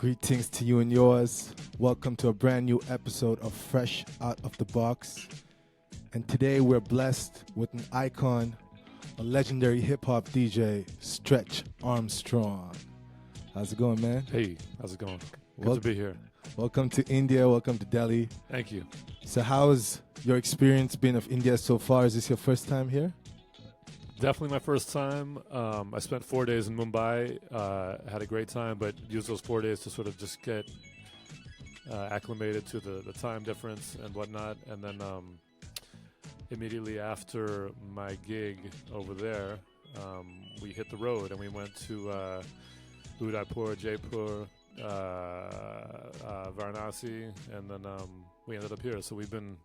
Greetings to you and yours. Welcome to a brand new episode of Fresh Out of the Box. And today we're blessed with an icon, a legendary hip-hop DJ, Stretch Armstrong. How's it going, man? Hey, how's it going? Good to be here. Welcome to India. Welcome to Delhi. Thank you. So how's your experience been of India so far? Is this your first time here? Definitely my first time. I spent 4 days in Mumbai. Had a great time, but used those 4 days to sort of just get acclimated to the time difference and whatnot. And then immediately after my gig over there, we hit the road and we went to Udaipur, Jaipur, Varanasi, and then we ended up here. So we've been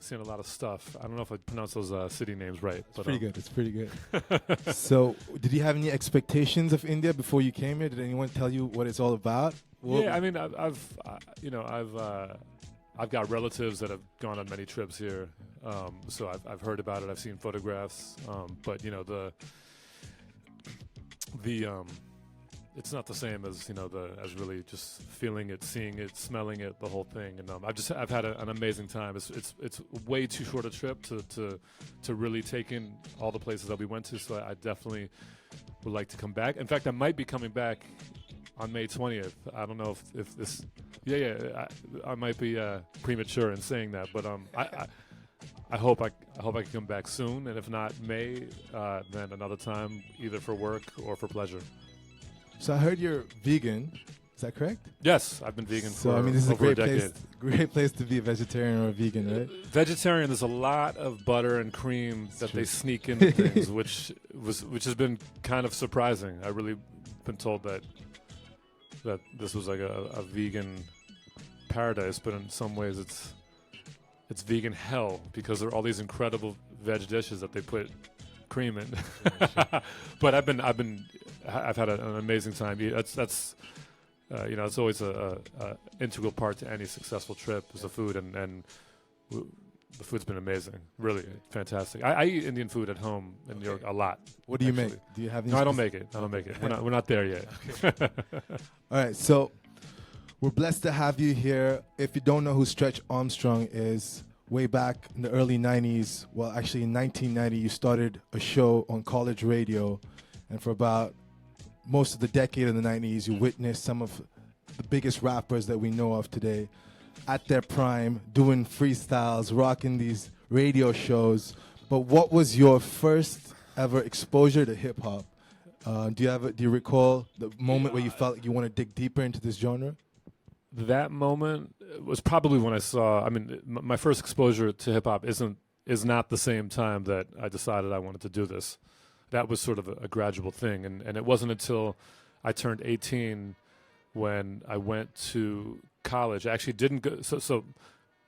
seeing a lot of stuff. I don't know if I pronounce those city names right. It's pretty good. It's pretty good. So, did you have any expectations of India before you came here? Did anyone tell you what it's all about? Yeah, I mean, I've got relatives that have gone on many trips here, so I've heard about it. I've seen photographs, but you know the it's not the same as as really just feeling it, seeing it, smelling it, the whole thing. And I've had an amazing time. It's way too short a trip to really take in all the places that we went to. So I definitely would like to come back. In fact, I might be coming back on May 20th. I don't know if this. I might be premature in saying that, but I hope I can come back soon. And if not May, then another time, either for work or for pleasure. So I heard you're vegan. Is that correct? Yes, I've been vegan for I mean, this is over a decade. Great place to be a vegetarian or a vegan, right? Vegetarian, there's a lot of butter and cream that they sneak into things, which has been kind of surprising. I really been told that this was like a vegan paradise, but in some ways it's vegan hell because there are all these incredible veg dishes that they put cream in. But I've had an amazing time. That's it's always a integral part to any successful trip is the food, and the food's been amazing, really fantastic. I eat Indian food at home in New York a lot. What do you make? Do you have any? No, I don't make it. We're not there yet. Okay. All right, so we're blessed to have you here. If you don't know who Stretch Armstrong is, way back in the early 90s, well, actually in 1990, you started a show on college radio, and for about most of the decade of the 90s, you witnessed some of the biggest rappers that we know of today at their prime, doing freestyles, rocking these radio shows. But what was your first ever exposure to hip-hop? Do you recall the moment where you felt like you want to dig deeper into this genre? That moment was probably when I saw. I mean, my first exposure to hip hop is not the same time that I decided I wanted to do this. That was sort of a gradual thing, and it wasn't until I turned 18 when I went to college. I actually didn't go. So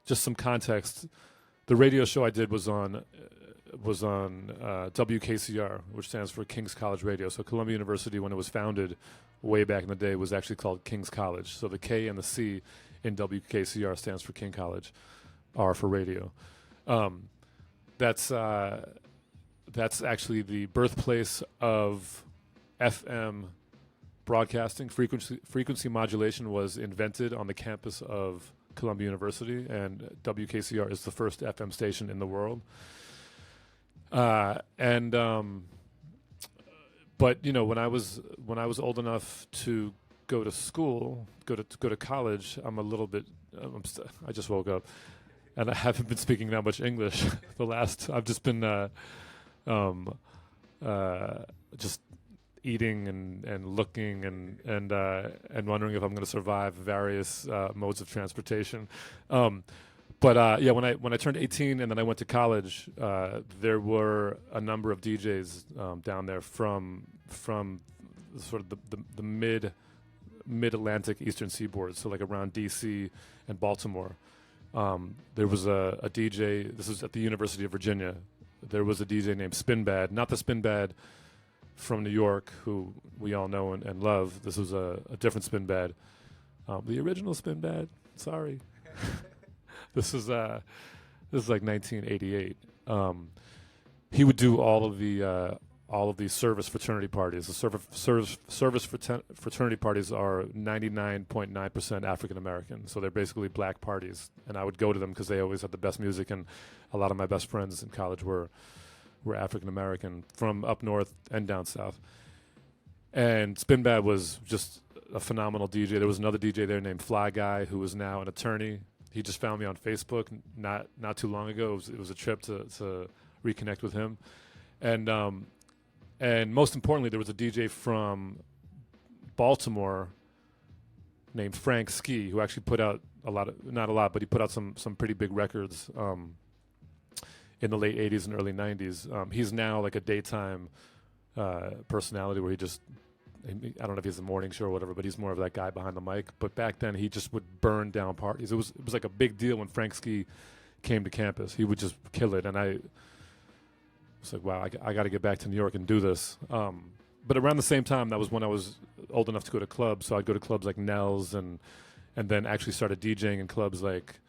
just some context. The radio show I did was on WKCR, which stands for King's College Radio. So Columbia University, when it was founded way back in the day, was actually called King's College. So the K and the C in WKCR stands for King College, R for radio. That's actually the birthplace of FM broadcasting. Frequency modulation was invented on the campus of Columbia University, and WKCR is the first FM station in the world. But when I was old enough to go to school, go to college, I'm a little bit. I just woke up, and I haven't been speaking that much English. I've just been just eating and looking and wondering if I'm going to survive various modes of transportation. But when I turned 18 and then I went to college, there were a number of DJs down there from sort of the mid-Atlantic Eastern Seaboard, so like around DC and Baltimore. There was a DJ. This was at the University of Virginia. There was a DJ named Spinbad, not the Spinbad from New York, who we all know and love. This was a different Spinbad, the original Spinbad. Sorry. This is like 1988. He would do all of all of these service fraternity parties. The service fraternity parties are 99.9% African American, so they're basically black parties. And I would go to them because they always had the best music, and a lot of my best friends in college were African American from up north and down south. And Spin Bad was just a phenomenal DJ. There was another DJ there named Fly Guy, who is now an attorney. He just found me on Facebook not too long ago. It was a trip to reconnect with him. And most importantly, there was a DJ from Baltimore named Frank Ski, who actually put out not a lot, but he put out some pretty big records in the late 80s and early 90s. He's now like a daytime personality where I don't know if he's a morning show or whatever, but he's more of that guy behind the mic. But back then, he just would burn down parties. It was like a big deal when Frank Ski came to campus. He would just kill it, and I was like, wow, I got to get back to New York and do this. But around the same time, that was when I was old enough to go to clubs. So I'd go to clubs like Nell's, and then actually started DJing in clubs like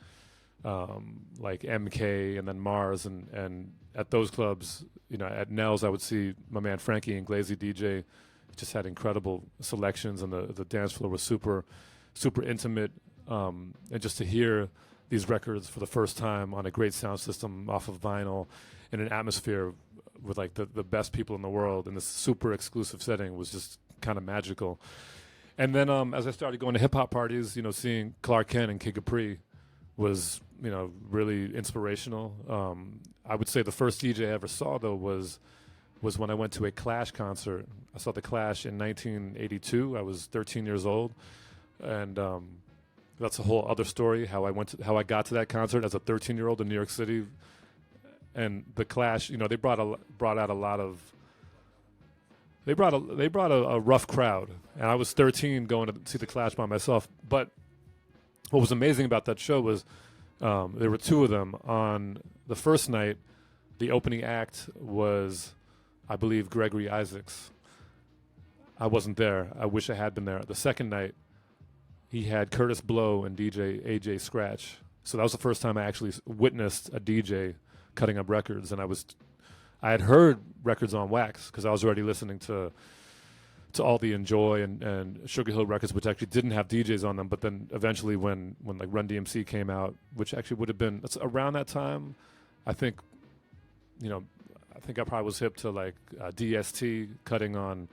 MK and then Mars. And at those clubs, at Nell's, I would see my man Frankie and Glazy DJ. Just had incredible selections, and the dance floor was super, super intimate. And just to hear these records for the first time on a great sound system off of vinyl in an atmosphere with like the best people in the world in this super exclusive setting was just kind of magical. And then as I started going to hip hop parties, seeing Clark Kent and Kid Capri was, really inspirational. I would say the first DJ I ever saw though was when I went to a Clash concert. I saw the Clash in 1982. I was 13 years old, and that's a whole other story. How I got to that concert as a 13-year-old in New York City. And the Clash, they brought a rough crowd, and I was 13 going to see the Clash by myself. But what was amazing about that show was there were two of them. On the first night, the opening act was, I believe, Gregory Isaacs. I wasn't there. I wish I had been there. The second night, he had Curtis Blow and DJ AJ Scratch. So that was the first time I actually witnessed a DJ cutting up records, and I had heard records on wax because I was already listening to All the Enjoy and Sugar Hill records, which actually didn't have DJs on them. But then eventually, when like Run DMC came out, which actually would have been around that time, I think I probably was hip to like DST cutting on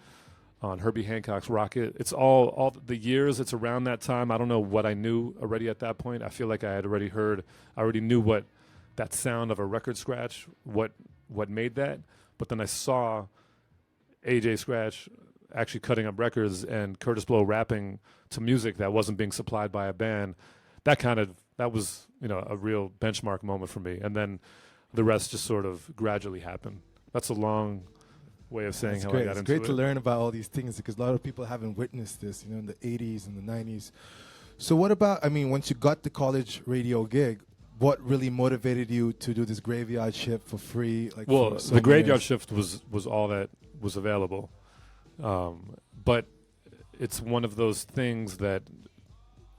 Herbie Hancock's Rocket. It's all the years. It's around that time. I don't know what I knew already at that point. I feel like I already knew what that sound of a record scratch, what made that. But then I saw AJ Scratch actually cutting up records and Curtis Blow rapping to music that wasn't being supplied by a band. That was a real benchmark moment for me. And then the rest just sort of gradually happened. That's a long way of saying how I got into it. It's great to learn about all these things because a lot of people haven't witnessed this, in the 80s and the 90s. So what about, once you got the college radio gig, what really motivated you to do this graveyard shift for free? The graveyard shift was all that was available. But it's one of those things that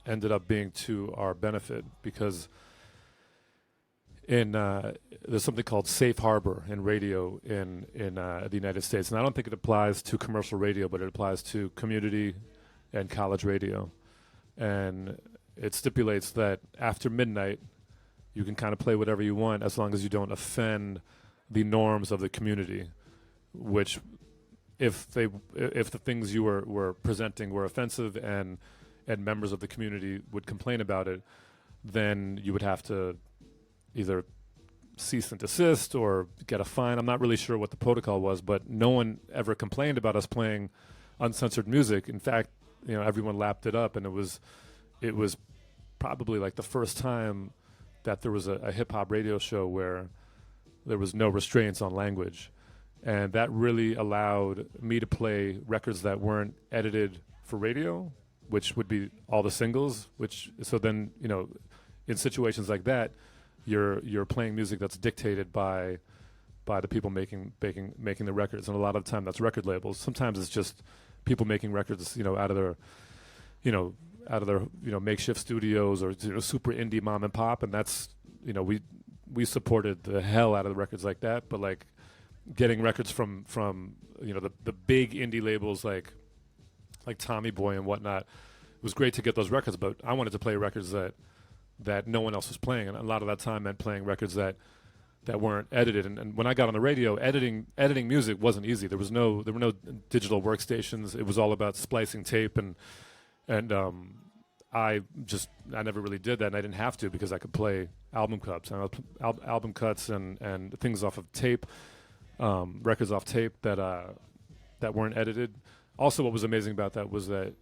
ended up being to our benefit because there's something called safe harbor in radio in the United States. And I don't think it applies to commercial radio, but it applies to community and college radio. And it stipulates that after midnight, you can kind of play whatever you want as long as you don't offend the norms of the community, which if the things you were presenting were offensive and members of the community would complain about it, then you would have to either cease and desist or get a fine. I'm not really sure what the protocol was, but no one ever complained about us playing uncensored music. In fact, everyone lapped it up, and it was probably like the first time that there was a hip-hop radio show where there was no restraints on language. And that really allowed me to play records that weren't edited for radio, which would be all the singles, so then, in situations like that, you're playing music that's dictated by the people making the records. And a lot of the time that's record labels. Sometimes it's just people making records, out of their makeshift studios or super indie mom and pop, and that's we supported the hell out of the records like that. But like getting records from the big indie labels like Tommy Boy and whatnot. It was great to get those records, but I wanted to play records that no one else was playing, and a lot of that time meant playing records that weren't edited. And when I got on the radio, editing music wasn't easy. There were no digital workstations. It was all about splicing tape, and I never really did that, and I didn't have to because I could play album cuts. Album cuts and things off of tape, records off tape that weren't edited. Also, what was amazing about that was that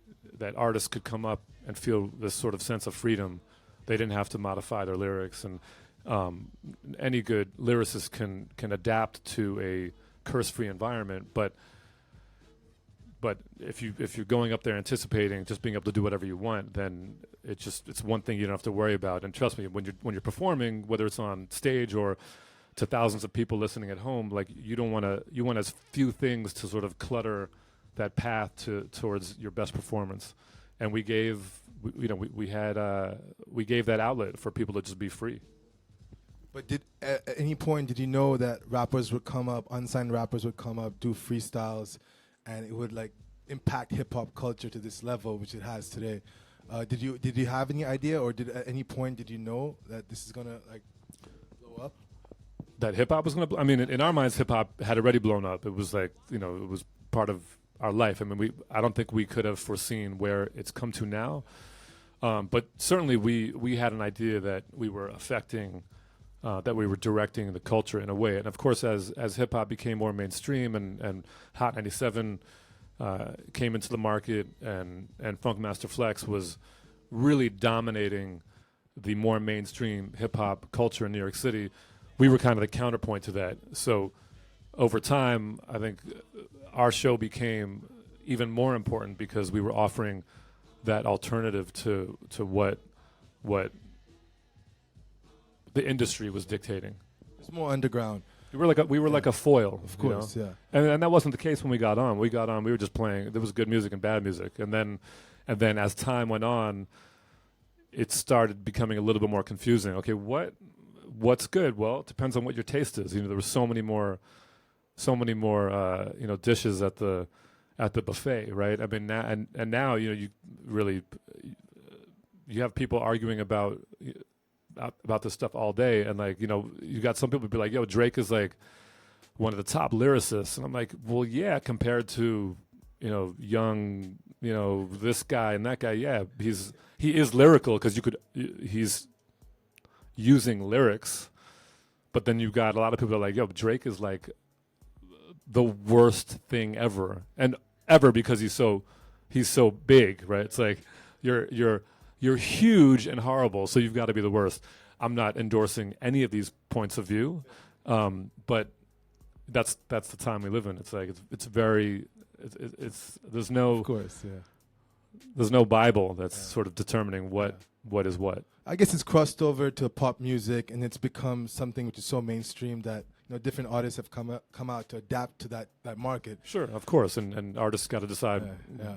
artists could come up and feel this sort of sense of freedom. They didn't have to modify their lyrics, and any good lyricist can adapt to a curse-free environment. But if you're going up there anticipating just being able to do whatever you want, then it's one thing you don't have to worry about. And trust me, when you're performing, whether it's on stage or to thousands of people listening at home, like you want as few things to sort of clutter that path towards your best performance. And we gave that outlet for people to just be free. But at any point did you know that rappers would come up, unsigned rappers would come up, do freestyles, and it would like impact hip hop culture to this level, which it has today? Did you have any idea, or at any point did you know that this is gonna like blow up? That hip hop was gonna I mean, in our minds, hip hop had already blown up. It was like, it was part of our life. I mean, I don't think we could have foreseen where it's come to now. But certainly we had an idea that we were affecting, that we were directing the culture in a way. And of course, as hip hop became more mainstream and Hot 97 came into the market and Funkmaster Flex was really dominating the more mainstream hip hop culture in New York City, we were kind of the counterpoint to that. So over time, I think our show became even more important because we were offering that alternative to what the industry was dictating. It's more underground. We were like a foil, of course, yeah. And that wasn't the case when we got on. We were just playing. There was good music and bad music, and then as time went on, it started becoming a little bit more confusing. Okay, what's good? Well, it depends on what your taste is. There were so many more dishes at the buffet, right? I mean, now you really you have people arguing about this stuff all day, and you got some people be like, yo, Drake is like one of the top lyricists, and I'm like, well, yeah, compared to young this guy and that guy, yeah, he is lyrical because he's using lyrics, but then you got a lot of people that are like, yo, Drake is like the worst thing ever because he's so big, right? It's like you're huge and horrible, so you've got to be the worst. I'm not endorsing any of these points of view, but that's the time we live in. It's like it's there's no, of course, yeah. There's no Bible that's sort of determining what is what. I guess it's crossed over to pop music, and it's become something which is so mainstream that different artists have come out to adapt to that market. Sure, of course, and artists got to decide,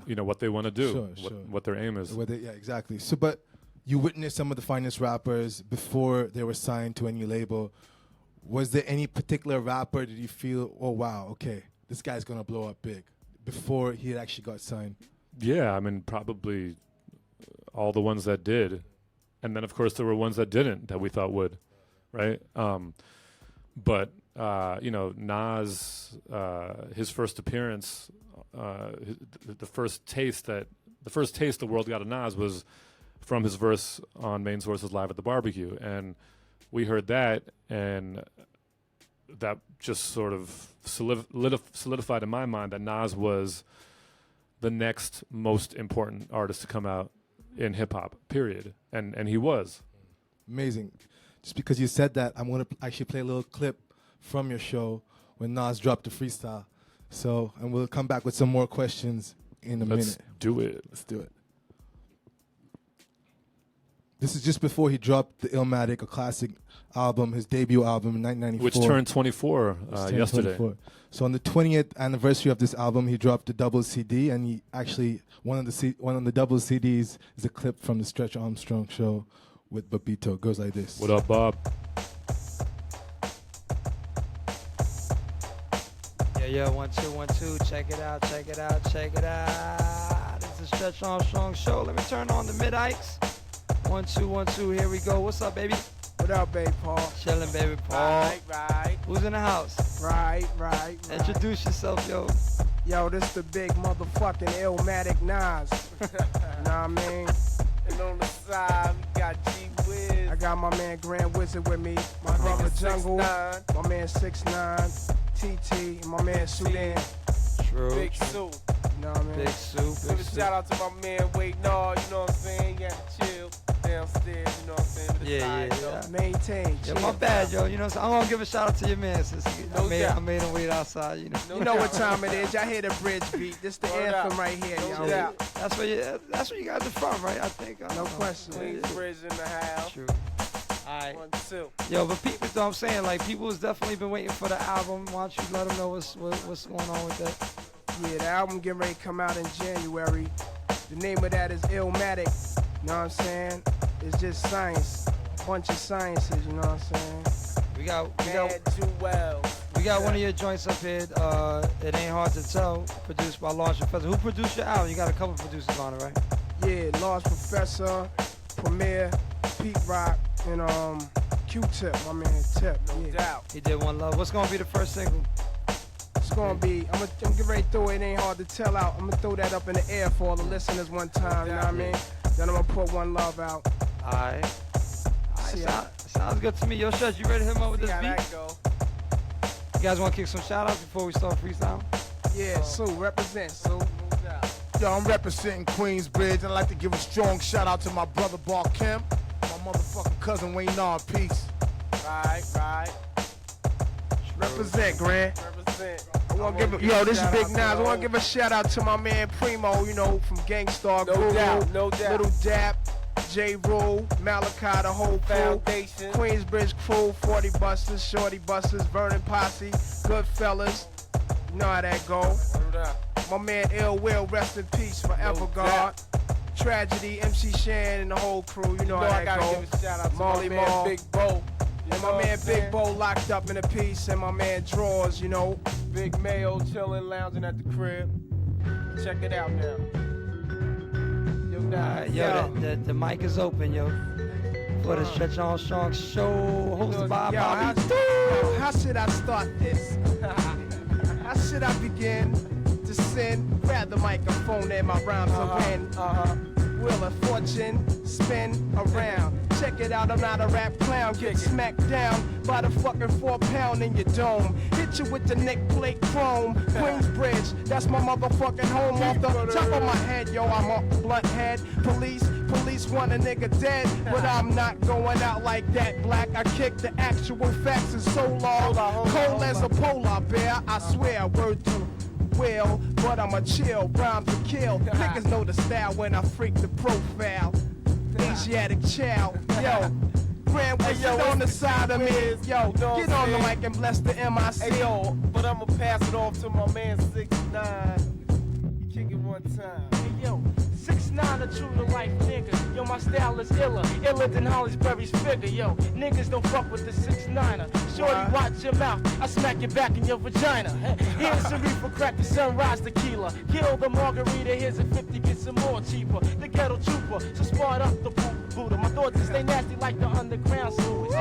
what they want to do, what their aim is. Yeah, exactly. So, but you witnessed some of the finest rappers before they were signed to any label. Was there any particular rapper did you feel, oh wow, okay, this guy's gonna blow up big, before he actually got signed? Yeah, I mean, probably all the ones that did, and then of course there were ones that didn't that we thought would, right? But Nas, his first appearance, the first taste the world got of Nas was from his verse on Main Source's Live at the Barbecue, and we heard that, and that just sort of solidified in my mind that Nas was the next most important artist to come out in hip hop, period, and he was. Amazing. Just because you said that, I'm going to actually play a little clip from your show when Nas dropped the freestyle. So, and we'll come back with some more questions in a minute. Let's do it. This is just before he dropped the Illmatic, a classic album, his debut album in 1994. Which turned 24 yesterday. 24. So on the 20th anniversary of this album, he dropped a double CD, and he actually, one of the double CDs is a clip from the Stretch Armstrong Show with Bobbito. It goes like this. What up, Bob? Yo, 1 2 1 2. Check it out, check it out, check it out. This is Stretch Armstrong Show. Let me turn on the mid-ikes. 1 2 1 2. Here we go. What's up, baby? What up, baby Paul? Chillin', baby Paul. Right. Who's in the house? Right. Introduce yourself, yo. Yo, this the big motherfucking Illmatic Nas. Know what I mean? And on the side, we got G-Wiz. I got my man Grand Wizard with me. My brother Jungle. 6ix9ine. My man 6ix9ine. TT. And my man Sudan. True. Big Soup. You know what I mean? Big Soup. Give a shout out to my man Wait No, you know what I'm saying? He had to chill downstairs, you know what I'm saying? But it's alright, though. Maintain. Yo, chill. my bad, yo. You know what I'm saying? I'm gonna give a shout out to your man since No doubt. I made him wait outside, you know. You know what time it is. Y'all hear the bridge beat. This the Word anthem up. right here, No yo. doubt. That's where you guys are from, right? I think. I No don't know. question. Queensbridge in the house. True. Alright. 1 2. Yo, but people, you know what I'm saying? Like, people has definitely been waiting for the album. Why don't you let them know what's going on with that? Yeah, the album getting ready to come out in January. The name of that is Illmatic. You know what I'm saying? It's just science. Bunch of sciences, you know what I'm saying? We got Mad Jewel. one of your joints up here. It Ain't Hard to Tell, produced by Large Professor. Who produced your album? You got a couple producers on it, right? Yeah, Large Professor, Premier, Pete Rock, and Q-Tip, my man Tip. No Yeah. doubt. He did One Love. What's gonna be the first single? It's gonna be, I'm getting ready to throw It Ain't Hard to Tell out. I'm gonna throw that up in the air for all the listeners one time, you know what I mean? Then I'm gonna put One Love out. Alright. See, Sounds good to me. Yo, Stretch, you ready to hit him up with See this how beat? that go. You guys wanna kick some shout outs before we start freestyle? Yeah, Sue, represent, Sue. No doubt. Yo, I'm representing Queensbridge. I'd like to give a strong shout out to my brother Bar Kemp, my motherfucking cousin Wayne Nard. Peace. Right. Represent, Grant. Represent. I wanna give a, yo, this is Big Nas. I wanna give a shout out to my man Primo, you know, from Gangstar No Guru, doubt, no doubt. Little Dap, J. Rule, Malachi, the whole crew, Foundation. Queensbridge crew, 40 Busters, Shorty Busters, Vernon Posse, Goodfellas. You know how that go. Word up. My man Ill Will, rest in peace, forever No God. doubt. Tragedy, MC Shan, and the whole crew. You know how I that gotta go. give a shout out to Molly my man Mall. Big Bo. You And know my what man I'm saying? Big Bo locked up in a piece, and my man Drawers, you know. Big Mayo chilling, lounging at the crib. Check it out now. Yo, Alright, yo, the mic is open, yo. For the Stretch Armstrong Show, hosted by Yo, Bobbito. how should I start this? How should I begin to sin? Grab the microphone and my rhymes will win. Wheel of fortune, spin around. Check it out, I'm not a rap clown. Get smacked down by the fucking 4-pound in your dome. Hit you with the neck plate chrome. Queensbridge, that's my motherfucking home. Off the top of my head, yo, I'm a blunt head. Police want a nigga dead, but I'm not going out like that. Black, I kick the actual facts is so long. Cold as a polar bear, I swear, word to will, but I'ma chill, rhymes to kill. Niggas know the style when I freak the profile. Asiatic child, yo. Grand Wizard on the side of me, yo. Get on the mic and bless the MIC. Hey yo, but I'ma pass it off to my man 6ix9ine. Kick it one time. Hey yo, 6ix9ine a true to life nigga. Yo, my style is iller than Hollisberry's figure. Yo, niggas don't fuck with the 6ix9ine. Shorty, watch your mouth. I smack your back in your vagina. Here's some reefer, crack the sunrise tequila. Kill the margarita, here's a 50, get some more cheaper. The ghetto trooper, so smart up the Buddha. My thoughts is stay nasty like the underground sewers.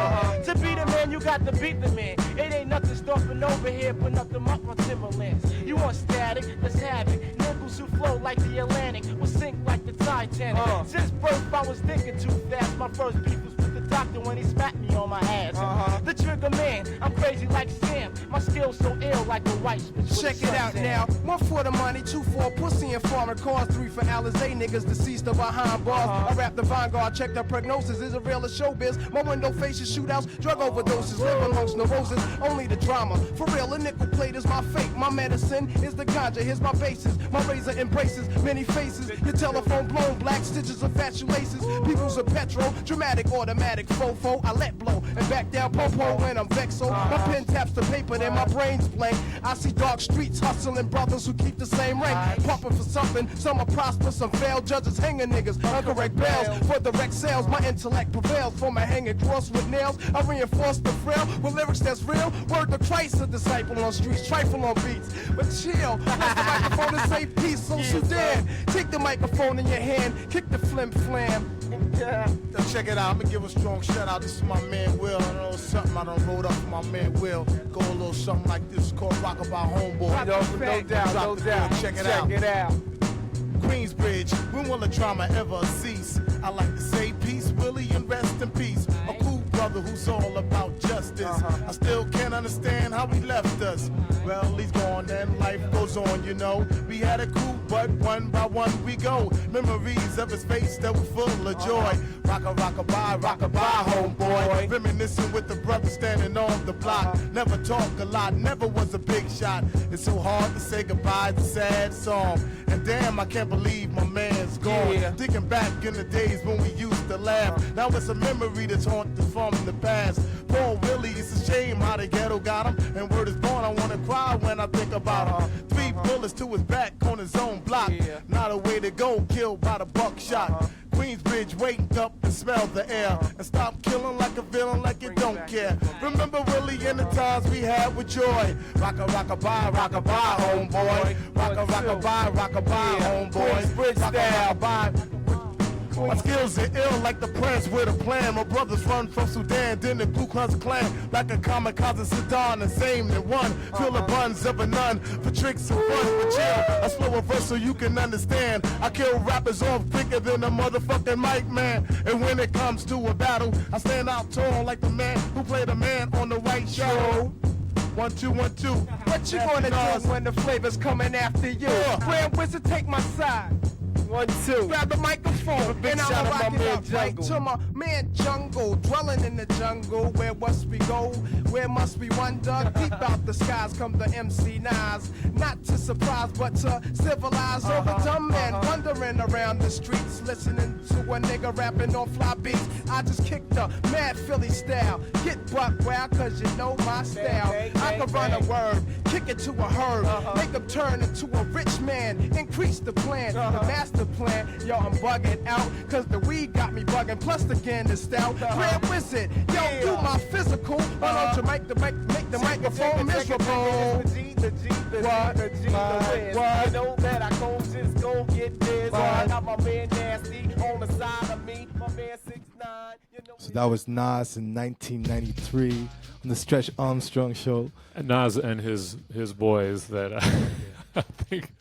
To be the man, you got to beat the man. It ain't nothing stopping over here, put nothing up on Timberlands. You want static? Let's have it. Niggles who flow like the Atlantic, will sink like the Titanic. Since birth, I was thinking too fast. My first beef was with the doctor when he smacked me on my ass. The trigger man, I'm crazy like Sam. My skills so ill like a white bitch. Check it out now. 1 for the money, 2 for pussy and foreign cars, 3 for Alizé niggas deceased or behind bars. I rap the vanguard, check the prognosis. Is it real as showbiz? My window faces shootouts, drug overdoses, live amongst neurosis. Only the drama. For real, a nickel plate is my fate. My medicine is the ganja. Here's my bases. My razor embraces many faces. Your telephone blown, black stitches of fat shoelaces. People's a petrol, dramatic, automatic. automatic fofo, I let blow and back down popo when I'm vexed. So my pen taps the paper, then my brain's blank. I see dark streets hustling brothers who keep the same rank, pumping for something. Some are prosperous, some fail. Judges hanging niggas, uncorrect bails for direct sales. My intellect prevails for my hanging cross with nails. I reinforce the frail with lyrics that's real. Word to Christ, a disciple on streets, trifle on beats. But chill, let the microphone and say peace. So Sudan, take the microphone in your hand, kick the flim flam. Yo, check it out. I'm gonna give a strong shout out. This is my man Will. I know it's something I done wrote up for my man Will. Go a little something like this called Rockabye Homeboy. No doubt. Check it out. Queensbridge, when will the drama ever cease? I like to say peace, Willie, and rest in peace. A cool brother who's all about justice. I still can't understand how he left us. Well, he's gone and life goes on, you know. We had a coup, but one by one we go. Memories of his face that were full of joy. Rockabye, homeboy. Reminiscing with the brother standing on the block. Never talk a lot, never was a big shot. It's so hard to say goodbye, it's a sad song. And damn, I can't believe my man's gone. Yeah. Thinking back in the days when we used to laugh. Now it's a memory that's haunted from the past. Poor Willie, it's a shame how the ghetto got him. And word is born, I wanna cry when I think about him. 3 bullets to his back on his own block. Not a way to go, killed by the buckshot. Queensbridge, wake up and smell the air. And stop killing like a villain like you don't care. Remember Willie and the times we had with joy. Rockabye, homeboy. Rockabye, homeboy. Queensbridge style. Rockabye. My skills are ill like the plans with a plan. My brothers run from Sudan, then the Ku Klux Klan. Like a kamikaze Saddam, the same in one. Feel the buns of a nun for tricks and fun. But chill, I slow a verse so you can understand. I kill rappers off quicker than a motherfucking mic man. And when it comes to a battle, I stand out tall like the man who played a man on the right show. 1, 2, 1, 2. What you gonna do when the flavor's coming after you? Grand Wizard, take my side. 1, 2. Grab the microphone, and shout I'ma out rock my it man up right Jungle. to my man Jungle, dwelling in the jungle. Where must we go? Where must we wander? Deep out the skies come the MC Nas. Not to surprise, but to civilize over dumb men wandering around the streets, listening to a nigga rapping on fly beats. I just kicked the mad Philly style. Get buck wild, cause you know my style. I can run a word, kick it to a herb, make him turn into a rich man, increase the plan, the master plan. Yo, I'm bugging out, cause the weed got me bugging, plus the can is stout. Grand Wizard, yo, do my physical. Why don't you make the microphone miserable? The G, you know that I go just go get this. I got my man Nasty on the side of me. My man 6'9". You know So that was Nas in 1993 on the Stretch Armstrong Show. And Nas and his boys that I think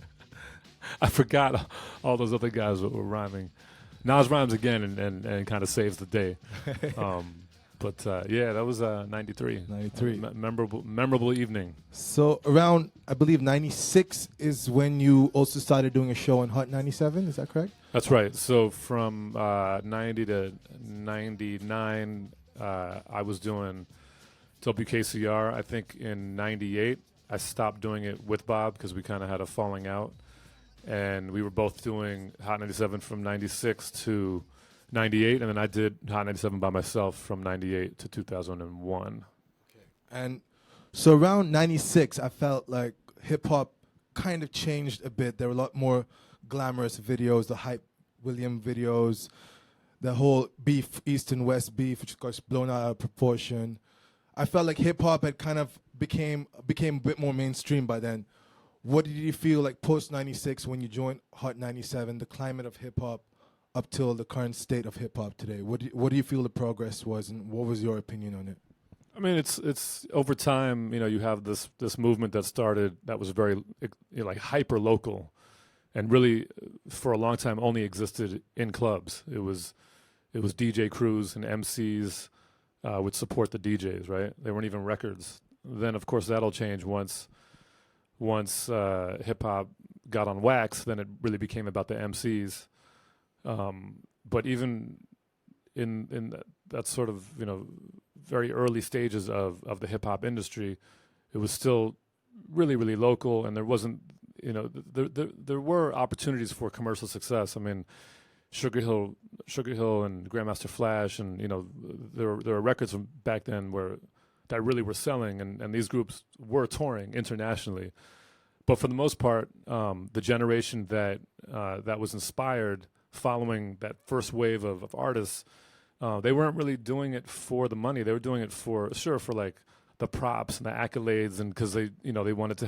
I forgot all those other guys that were rhyming. Nas rhymes again and kind of saves the day. But yeah, that was 93. 93. Memorable evening. So around, I believe, 96 is when you also started doing a show on Hot 97. Is that correct? That's right. So from 90 to 99, I was doing WKCR. I think in 98, I stopped doing it with Bob because we kind of had a falling out. And we were both doing Hot 97 from 96 to 98, and then I did Hot 97 by myself from 98 to 2001. And so around 96, I felt like hip-hop kind of changed a bit. There were a lot more glamorous videos, the Hype William videos, the whole beef, East and West beef, which of course blown out of proportion. I felt like hip-hop had kind of became a bit more mainstream by then. What did you feel like post-96 when you joined Hot 97, the climate of hip-hop up till the current state of hip-hop today? What do you feel the progress was, and what was your opinion on it? I mean, it's over time, you have this movement that started that was very like hyper local, and really for a long time only existed in clubs. It was DJ crews and MCs would support the DJs, right? They weren't even records. Then of course that'll change once hip hop got on wax. Then it really became about the MCs. But even in that sort of very early stages of the hip hop industry, it was still really, really local, and there wasn't there were opportunities for commercial success. I mean, Sugar Hill, and Grandmaster Flash, and there were records from back then that really were selling, and these groups were touring internationally. But for the most part, the generation that was inspired following that first wave of artists, they weren't really doing it for the money. They were doing it for like the props and the accolades, and because they wanted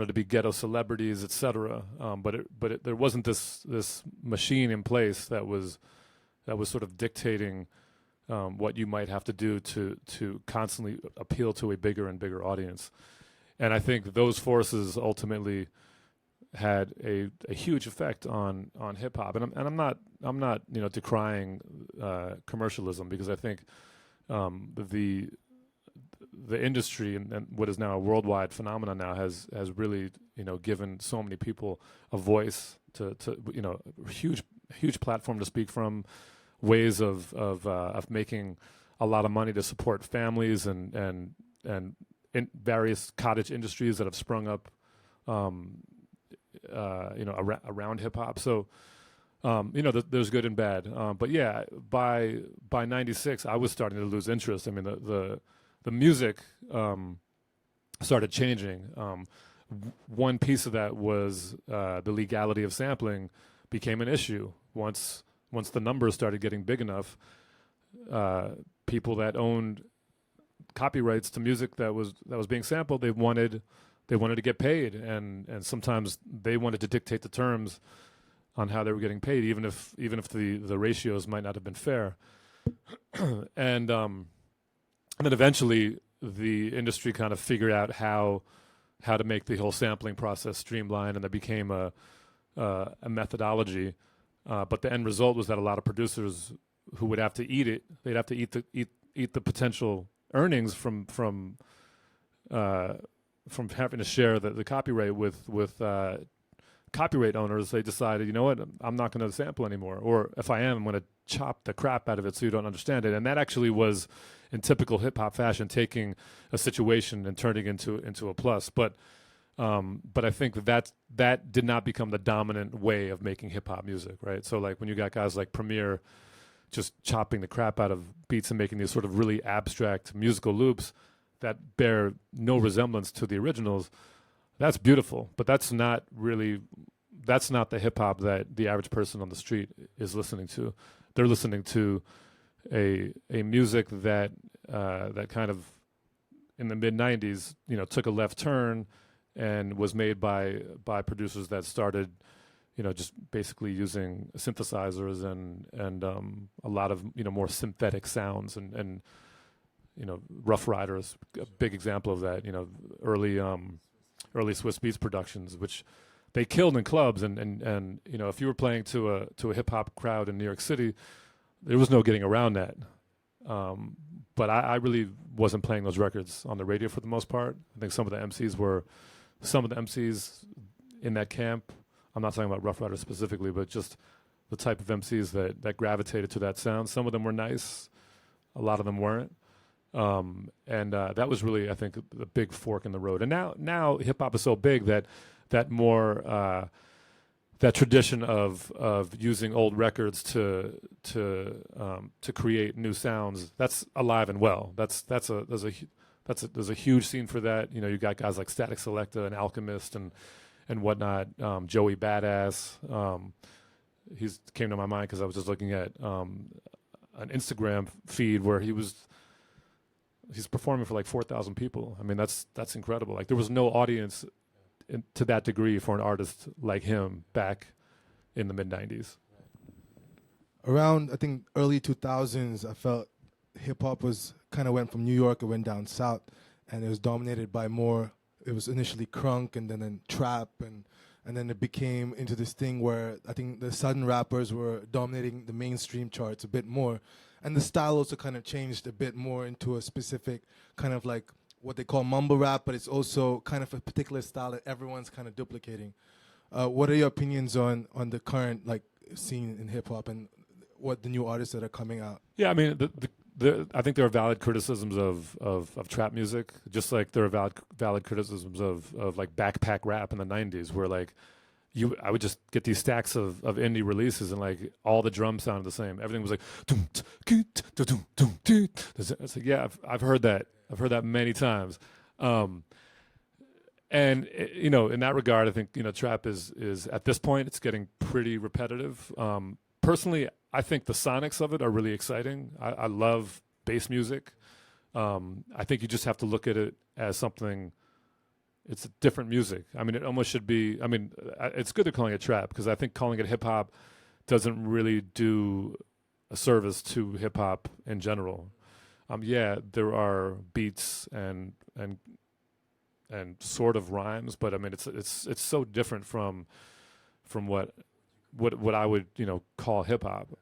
to be ghetto celebrities, etc. But there wasn't this machine in place that was sort of dictating what you might have to do to constantly appeal to a bigger and bigger audience. And I think those forces ultimately had a huge effect on hip hop. And I'm not decrying commercialism, because I think the industry and what is now a worldwide phenomenon now has really given so many people a voice to huge platform to speak from, ways of making a lot of money to support families and in various cottage industries that have sprung up around hip hop. So there's good and bad, but yeah, by '96 I was starting to lose interest. I mean, the music started changing. One piece of that was the legality of sampling became an issue. Once the numbers started getting big enough, people that owned copyrights to music that was being sampled, they wanted to get paid, and sometimes they wanted to dictate the terms on how they were getting paid, even if the ratios might not have been fair. And then eventually the industry kind of figured out how to make the whole sampling process streamlined, and there became a methodology. But the end result was that a lot of producers who would have to eat it, they'd have to eat the potential earnings from having to share the copyright with copyright owners. They decided, you know what, I'm not going to sample anymore, or if I am, I'm going to chop the crap out of it so you don't understand it. And that actually was, in typical hip hop fashion, taking a situation and turning into a plus. But I think that did not become the dominant way of making hip hop music, right? So like when you got guys like Premier just chopping the crap out of beats and making these sort of really abstract musical loops that bear no resemblance to the originals, that's beautiful. But that's not the hip hop that the average person on the street is listening to. They're listening to a music that kind of in the mid '90s, took a left turn and was made by producers that started, just basically using synthesizers and a lot of more synthetic sounds and Rough Rider is a big example of that. Early Swiss Beats productions, which they killed in clubs, and if you were playing to a hip hop crowd in New York City, there was no getting around that. But I really wasn't playing those records on the radio for the most part. I think some of the MCs in that camp, I'm not talking about Rough Rider specifically, but just the type of MCs that gravitated to that sound. Some of them were nice, a lot of them weren't. And that was really, I think, a big fork in the road. And now hip hop is so big that more that tradition of using old records to create new sounds, that's alive and well. There's a huge scene for that. You got guys like Static Selecta and Alchemist and whatnot. Joey Badass. He's came to my mind because I was just looking at an Instagram feed where he's performing for like 4,000 people. I mean, that's incredible. Like there was no audience to that degree for an artist like him back in the mid '90s. Around, I think, early 2000s, I felt hip hop went from New York, it went down south, and it was dominated by more. It was initially crunk and then trap, and then it became into this thing where I think the Southern rappers were dominating the mainstream charts a bit more. And the style also kind of changed a bit more into a specific kind of like what they call mumble rap, but it's also kind of a particular style that everyone's kind of duplicating. What are your opinions on the current like scene in hip hop and what the new artists that are coming out? Yeah, I mean, I think there are valid criticisms of trap music, just like there are valid criticisms of like backpack rap in the '90s, where like, I would just get these stacks of indie releases, and like all the drums sounded the same. Everything was like doom, doom, doom, doom, doom. It's like, yeah, I've heard that. I've heard that many times. And you know, in that regard, I think, you know, trap is at this point it's getting pretty repetitive. Personally, I think the sonics of it are really exciting. I love bass music. I think you just have to look at it as something. It's a different music. I mean, it almost should be. I mean, it's good they're calling it trap, because I think calling it hip hop doesn't really do a service to hip hop in general. Yeah, there are beats and sort of rhymes, but I mean, it's so different from what I would, you know, call hip hop.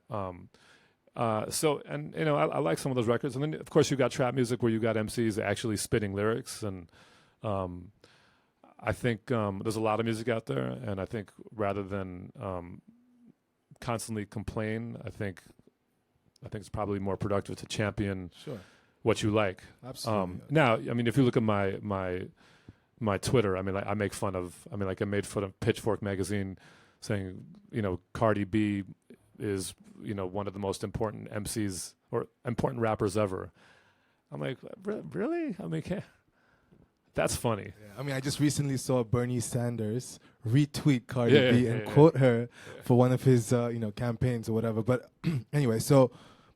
So, and you know, I like some of those records, and then of course you got trap music where you got MCs actually spitting lyrics, and I think there's a lot of music out there, and I think rather than constantly complain, I think it's probably more productive to champion what you like. Absolutely. Now, I mean, if you look at my Twitter, I mean, like, I made fun of Pitchfork magazine saying, you know, Cardi B is, you know, one of the most important MCs or important rappers ever. I'm like, really? I mean, that's funny. Yeah, I mean, I just recently saw Bernie Sanders retweet Cardi B and quote her for one of his, you know, campaigns or whatever. But anyway,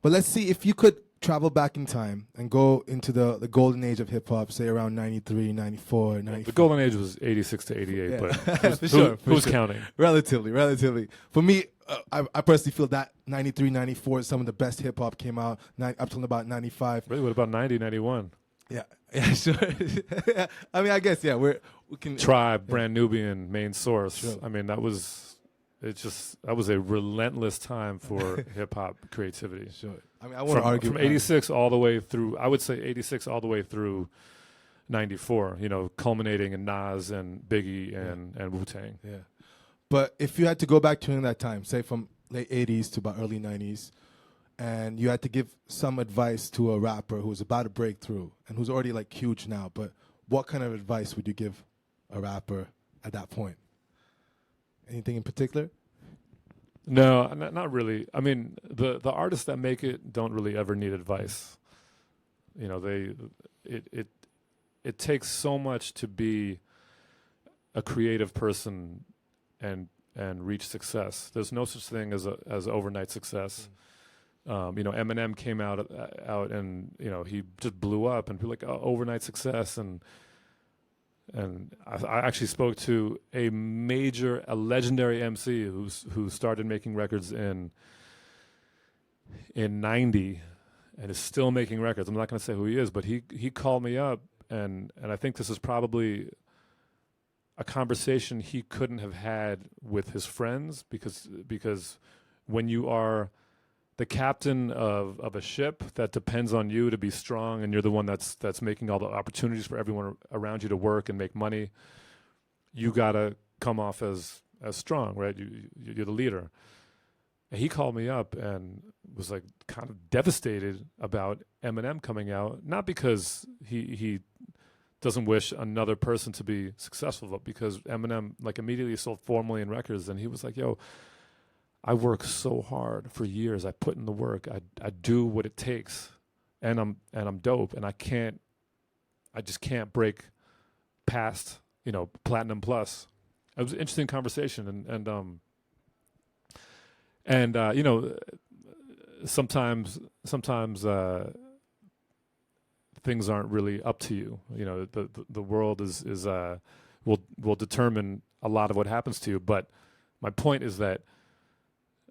but let's see if you could travel back in time and go into the golden age of hip hop, say around 93, 94, 95. The golden age was 86 to 88, but who's counting? Relatively. For me, I personally feel that 93, 94, some of the best hip hop came out up till about 95. Really, what about 90, 91? Yeah, sure. I mean, I guess, yeah, we can. Tribe, Brand Nubian, Main Source. Sure. I mean, that was a relentless time for hip hop creativity. Sure. I mean, I won't argue from 86 all the way through. I would say 86 all the way through 94. You know, culminating in Nas and Biggie and Wu-Tang. Yeah. But if you had to go back during that time, say from late 80s to about early 90s, and you had to give some advice to a rapper who's about to break through and who's already like huge now, but what kind of advice would you give a rapper at that point? Anything in particular? No, not really. I mean, the artists that make it don't really ever need advice. You know, it takes so much to be a creative person and reach success. There's no such thing as overnight success. You know, Eminem came out and, you know, he just blew up, and people like, oh, overnight success, and I actually spoke to a legendary MC who started making records in 90 and is still making records. I'm not going to say who he is, but he called me up, and I think this is probably a conversation he couldn't have had with his friends, because when you are the captain of a ship that depends on you to be strong, and you're the one that's making all the opportunities for everyone around you to work and make money, you gotta come off as strong, right? You're the leader. And he called me up and was like kind of devastated about Eminem coming out, not because he doesn't wish another person to be successful, but because Eminem like immediately sold 4 million records, and he was like, yo, I work so hard for years. I put in the work. I do what it takes, and I'm dope. And I just can't break past, you know, platinum plus. It was an interesting conversation, and you know, sometimes things aren't really up to you. You know, the world will determine a lot of what happens to you. But my point is that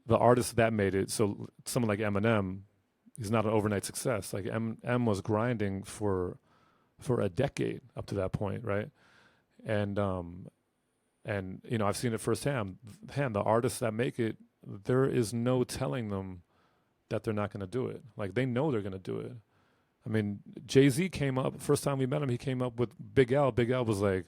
the artist that made it, so someone like Eminem, he's not an overnight success. Like M was grinding for a decade up to that point, right? And you know, I've seen it firsthand. The artists that make it, there is no telling them that they're not going to do it. Like, they know they're going to do it. I mean, Jay-Z came up, first time we met him, he came up with Big L. Big L was like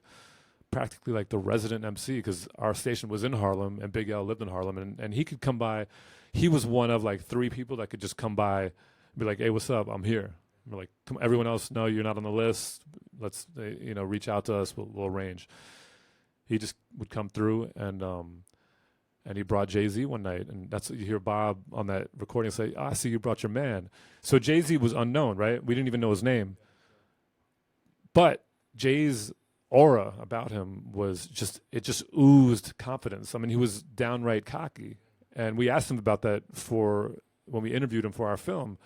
practically like the resident MC, because our station was in Harlem and Big L lived in Harlem, and he could come by. He was one of like 3 people that could just come by and be like, hey, what's up? I'm here. And we're like, come, everyone else, no, you're not on the list. Let's, you know, reach out to us. We'll arrange. he just would come through and he brought Jay-Z one night, and that's what you hear Bob on that recording say, I see you brought your man. So Jay-Z was unknown, right? We didn't even know his name. But Jay's aura about him was just oozed confidence. I mean, he was downright cocky. And we asked him about that when we interviewed him for our film.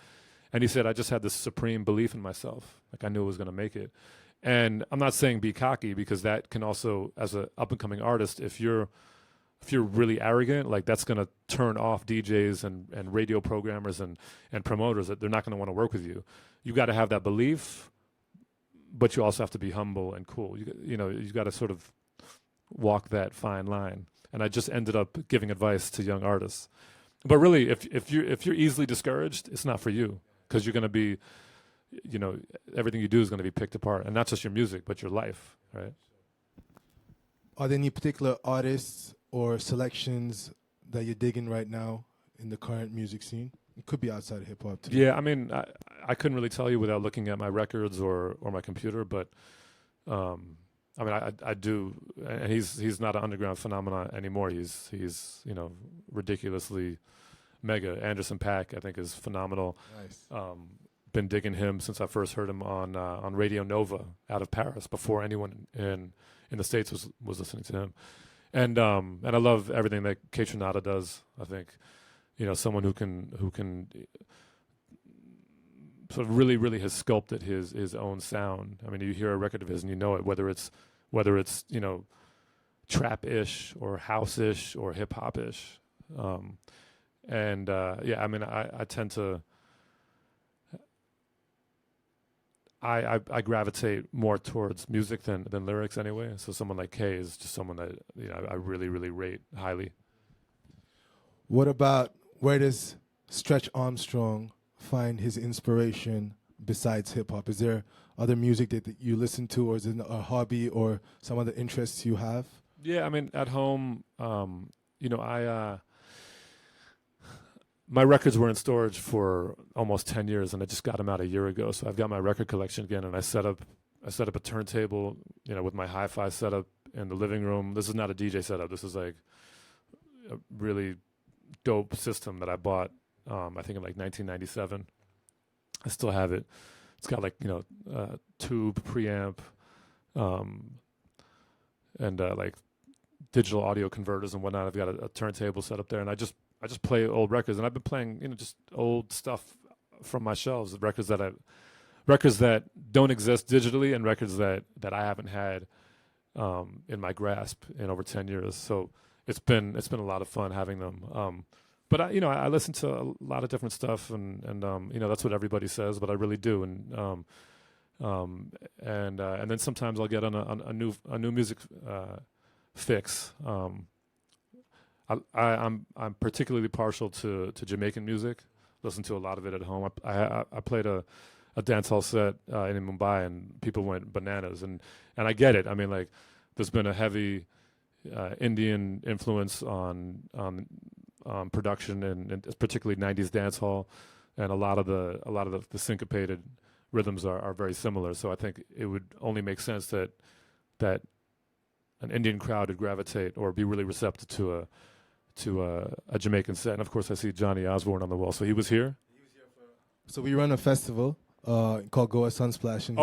And he said, I just had this supreme belief in myself. Like I knew I was going to make it. And I'm not saying be cocky, because that can also, as an up-and-coming artist, if you're really arrogant, like that's going to turn off DJs and radio programmers and promoters, that they're not going to want to work with you. You got to have that belief, but you also have to be humble and cool. You got to sort of walk that fine line. And I just ended up giving advice to young artists. But really, if you're easily discouraged, it's not for you, because you're going to be, everything you do is going to be picked apart, and not just your music, but your life, right? Are there any particular artists or selections that you're digging right now in the current music scene? It could be outside of hip hop too. Yeah, I mean, I couldn't really tell you without looking at my records or my computer, but I mean, I do, and he's not an underground phenomenon anymore. He's ridiculously mega. Anderson .Paak, I think, is phenomenal. Nice. Been digging him since I first heard him on Radio Nova out of Paris, before anyone in the States was listening to him. And I love everything that K Tronada does. I think, someone who can sort of really has sculpted his own sound. I mean, you hear a record of his and you know it, whether it's trap-ish or house-ish or hip-hop-ish. Yeah, I mean, I tend to I gravitate more towards music than lyrics anyway. So someone like Kay is just someone that I really rate highly. What about, where does Stretch Armstrong find his inspiration besides hip hop? Is there other music that you listen to, or is it a hobby or some other interests you have? Yeah, I mean, at home, my records were in storage for almost 10 years, and I just got them out a year ago. So I've got my record collection again, and I set up a turntable, with my hi-fi setup in the living room. This is not a DJ setup. This is like a really dope system that I bought, I think in like 1997. I still have it. It's got like, tube preamp, and like digital audio converters and whatnot. I've got a turntable set up there, and I just play old records, and I've been playing, just old stuff from my shelves, records that don't exist digitally, and records that I haven't had in my grasp in over 10 years. So it's been a lot of fun having them. But I listen to a lot of different stuff, and that's what everybody says, but I really do. And then sometimes I'll get on a new music fix. I'm particularly partial to Jamaican music. Listen to a lot of it at home. I played a dancehall set in Mumbai, and people went bananas. And I get it. I mean, like, there's been a heavy Indian influence on production, and particularly 90s dancehall, and a lot of the syncopated rhythms are very similar. So I think it would only make sense that an Indian crowd would gravitate or be really receptive to a Jamaican set. And of course, I see Johnny Osborne on the wall. So he was here. So we run a festival called Goa Sunsplash. And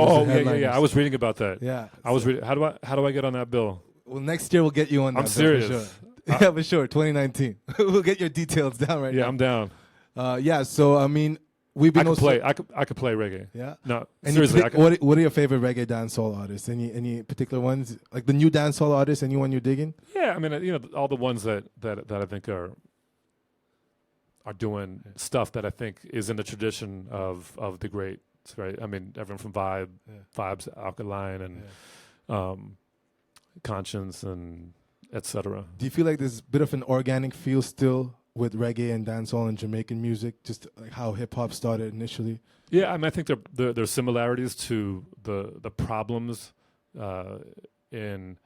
yeah. I was reading about that. Yeah, I was reading. How do I get on that bill? Well, next year we'll get you on that. I'm serious. For sure. Yeah, for sure. 2019. We'll get your details down right now. Yeah, I'm down. Yeah. So I mean, we've been. I could play reggae. Yeah. No, Any seriously. what are your favorite reggae dancehall artists? Any particular ones? Like the new dancehall artists? Anyone you're digging? Yeah, I mean, all the ones that I think are doing stuff that I think is in the tradition of the greats, right? I mean, everyone from Vibes, Alkaline, and Conscience, and etc. Do you feel like there's a bit of an organic feel still with reggae and dancehall and Jamaican music, just like how hip hop started initially? Yeah, I mean, I think there's similarities to the problems in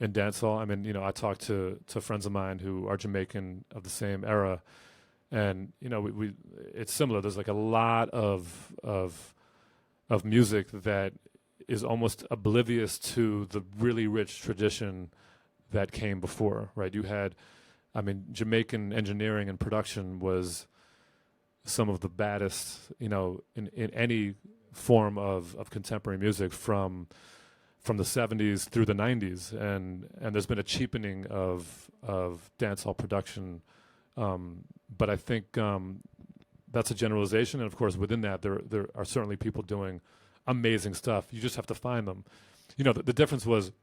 dancehall. I mean, I talked to friends of mine who are Jamaican of the same era, and we it's similar. There's like a lot of music that is almost oblivious to the really rich tradition that came before, right? You had, I mean, Jamaican engineering and production was some of the baddest, you know, in any form of contemporary music from the 70s through the 90s, and there's been a cheapening of dancehall production, but I think that's a generalization, and of course within that there are certainly people doing amazing stuff. You just have to find them. You know, the difference was,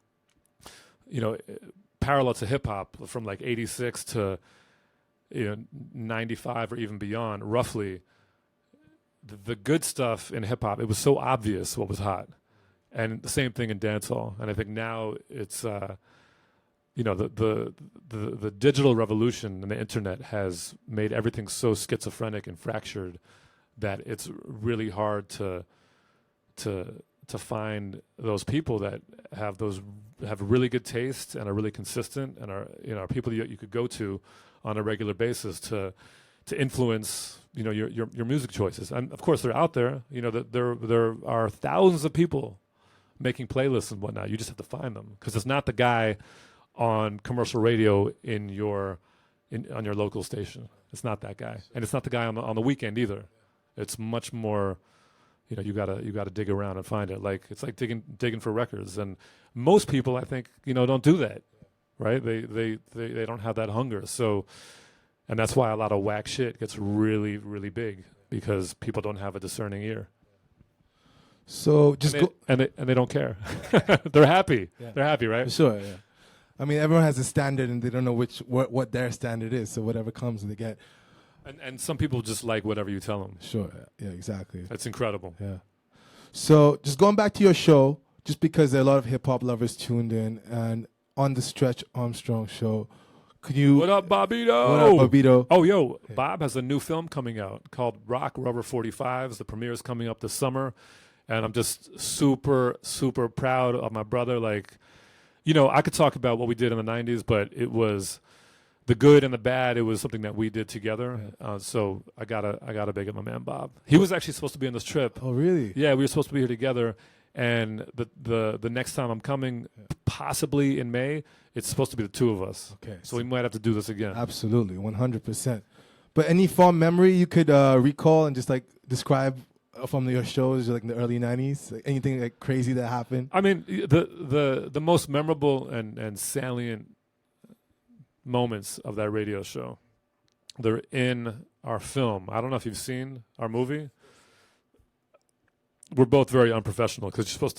you know, parallel to hip hop from like 86 to 95 or even beyond, roughly, the good stuff in hip hop, it was so obvious what was hot, and the same thing in dancehall. And I think now it's the digital revolution and the internet has made everything so schizophrenic and fractured that it's really hard to find those people that have really good taste and are really consistent and are people you could go to on a regular basis to influence your music choices. And of course they're out there. You know, that there are thousands of people making playlists and whatnot. You just have to find them, because it's not the guy on commercial radio on your local station. It's not that guy, and it's not the guy on the weekend either. It's much more. You know, you gotta dig around and find it. Like it's like digging for records, and most people, I think, don't do that, right? They don't have that hunger. So, and that's why a lot of whack shit gets really, really big, because people don't have a discerning ear. So just and they don't care. They're happy. Yeah. They're happy, right? Sure. Yeah. I mean, everyone has a standard, and they don't know what their standard is. So whatever comes, they get. And some people just like whatever you tell them. Sure. Yeah, exactly. That's incredible. Yeah. So just going back to your show, just because there are a lot of hip-hop lovers tuned in, and on the Stretch Armstrong Show, could you... What up, Bobbito? What up, Bobbito? Oh, yo, yeah. Bob has a new film coming out called Rock Rubber 45s. The premiere is coming up this summer, and I'm just super, super proud of my brother. Like, I could talk about what we did in the 90s, but it was... the good and the bad, it was something that we did together. So I gotta big up my man Bob. He was actually supposed to be on this trip. Oh, really? Yeah, we were supposed to be here together. And the next time I'm coming, possibly in May, it's supposed to be the two of us. Okay. So we might have to do this again. Absolutely, 100%. But any fond memory you could recall and just like describe from your shows, like in the early 90s? Like anything like crazy that happened? I mean, the most memorable and salient moments of that radio show, they're in our film. I don't know if you've seen our movie. We're both very unprofessional, because you're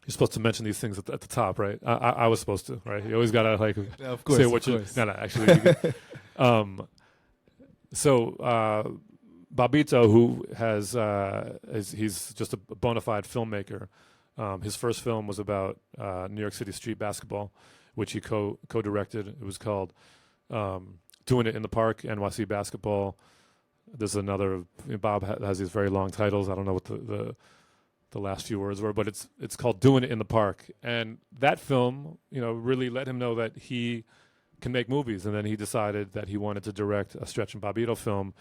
supposed to mention these things at the top, right? I was supposed to, right? You always gotta like of course, say what you. No, actually. So Bobbito, who he's just a bona fide filmmaker. His first film was about New York City street basketball, which he co-directed. It was called Doing It in the Park, NYC Basketball. There's another, Bob has these very long titles. I don't know what the last few words were, but it's called Doing It in the Park. And that film, really let him know that he can make movies. And then he decided that he wanted to direct a Stretch and Bobbito film.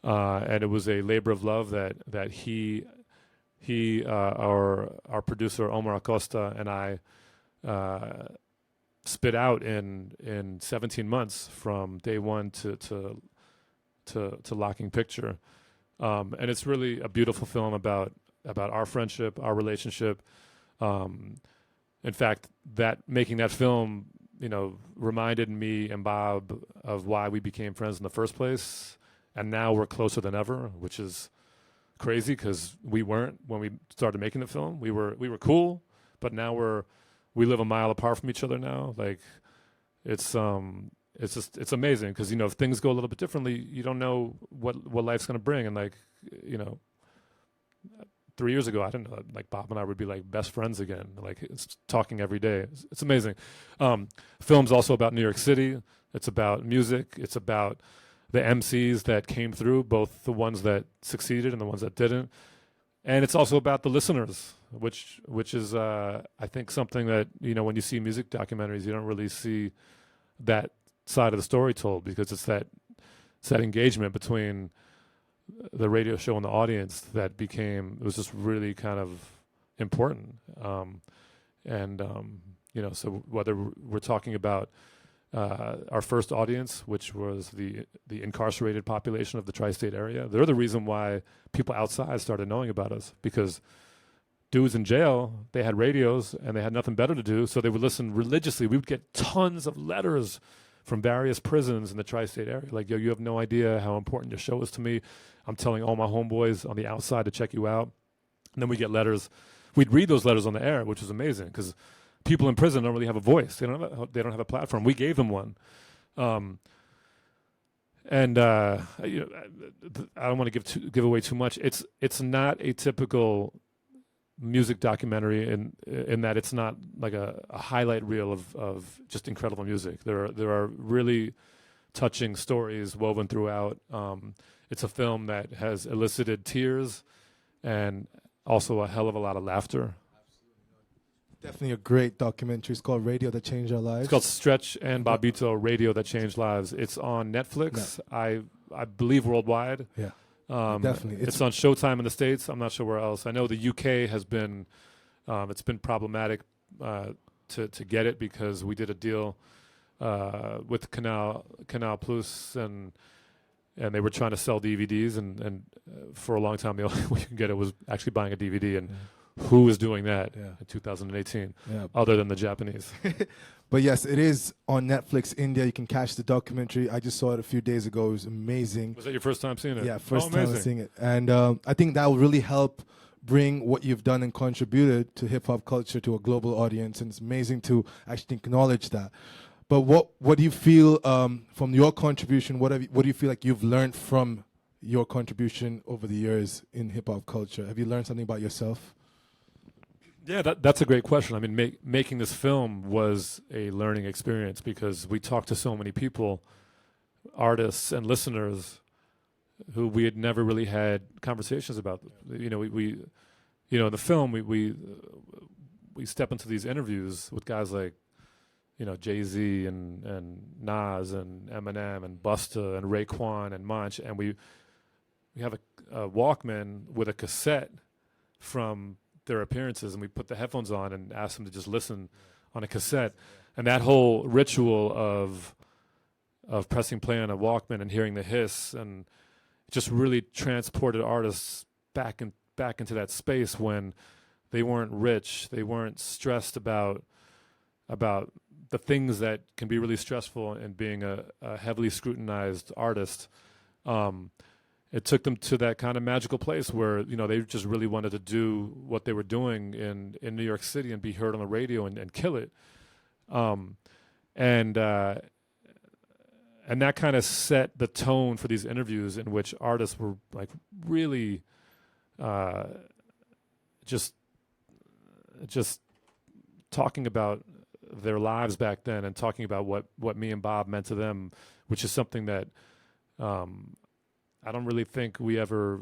And it was a labor of love that he our producer Omar Acosta and I spit out in 17 months from day one to locking picture, and it's really a beautiful film about our friendship, our relationship. In fact, making that film, reminded me and Bob of why we became friends in the first place, and now we're closer than ever, which is crazy, because we weren't when we started making the film. We were cool, but now we live a mile apart from each other now. Like, it's amazing, because if things go a little bit differently, you don't know what life's gonna bring. And 3 years ago, I didn't know, like, Bob and I would be like best friends again, like it's talking every day. It's amazing. Film's also about New York City. It's about music. It's about the MCs that came through, both the ones that succeeded and the ones that didn't. And it's also about the listeners, which is, I think, something that, when you see music documentaries, you don't really see that side of the story told, because it's that engagement between the radio show and the audience that it was just really kind of important. So whether we're talking about our first audience, which was the incarcerated population of the tri-state area, they're the reason why people outside started knowing about us, because dudes in jail, they had radios and they had nothing better to do, so they would listen religiously. We would get tons of letters from various prisons in the tri-state area, like, yo, you have no idea how important your show is to me. I'm telling all my homeboys on the outside to check you out. And then we get letters. We'd read those letters on the air, which was amazing, because people in prison don't really have a voice. They don't have a platform. We gave them one. I don't want to give away too much. It's not a typical music documentary in that it's not like a highlight reel of just incredible music. There are really touching stories woven throughout. It's a film that has elicited tears and also a hell of a lot of laughter. Definitely a great documentary. It's called Radio That Changed Our Lives. It's called Stretch and Bobbito Radio That Changed Lives. It's on Netflix. I believe worldwide. Yeah. Definitely. It's on Showtime in the States. I'm not sure where else. I know the UK has been, it's been problematic to get it, because we did a deal with Canal Plus, and they were trying to sell DVDs, and for a long time the only way you can get it was actually buying a DVD, and who is doing that in 2018 other than the Japanese? But yes, it is on Netflix India. You can catch the documentary. I just saw it a few days ago. It was amazing. Was that your first time seeing it? Yeah, first time seeing it. And I think that will really help bring what you've done and contributed to hip-hop culture to a global audience. And it's amazing to actually acknowledge that. But what do you feel from your contribution? What do you feel like you've learned from your contribution over the years in hip-hop culture? Have you learned something about yourself? Yeah, that's a great question. I mean, making this film was a learning experience, because we talked to so many people, artists and listeners, who we had never really had conversations about. You know, we in the film, we step into these interviews with guys like, Jay-Z and Nas and Eminem and Busta and Raekwon and Munch, and we have a Walkman with a cassette from their appearances, and we put the headphones on and ask them to just listen on a cassette. And that whole ritual of pressing play on a Walkman and hearing the hiss, and just really transported artists back into that space when they weren't rich, they weren't stressed about the things that can be really stressful in being a heavily scrutinized artist. It took them to that kind of magical place where, they just really wanted to do what they were doing in New York City and be heard on the radio and kill it. And that kind of set the tone for these interviews, in which artists were like really just talking about their lives back then, and talking about what me and Bob meant to them, which is something that I don't really think we ever.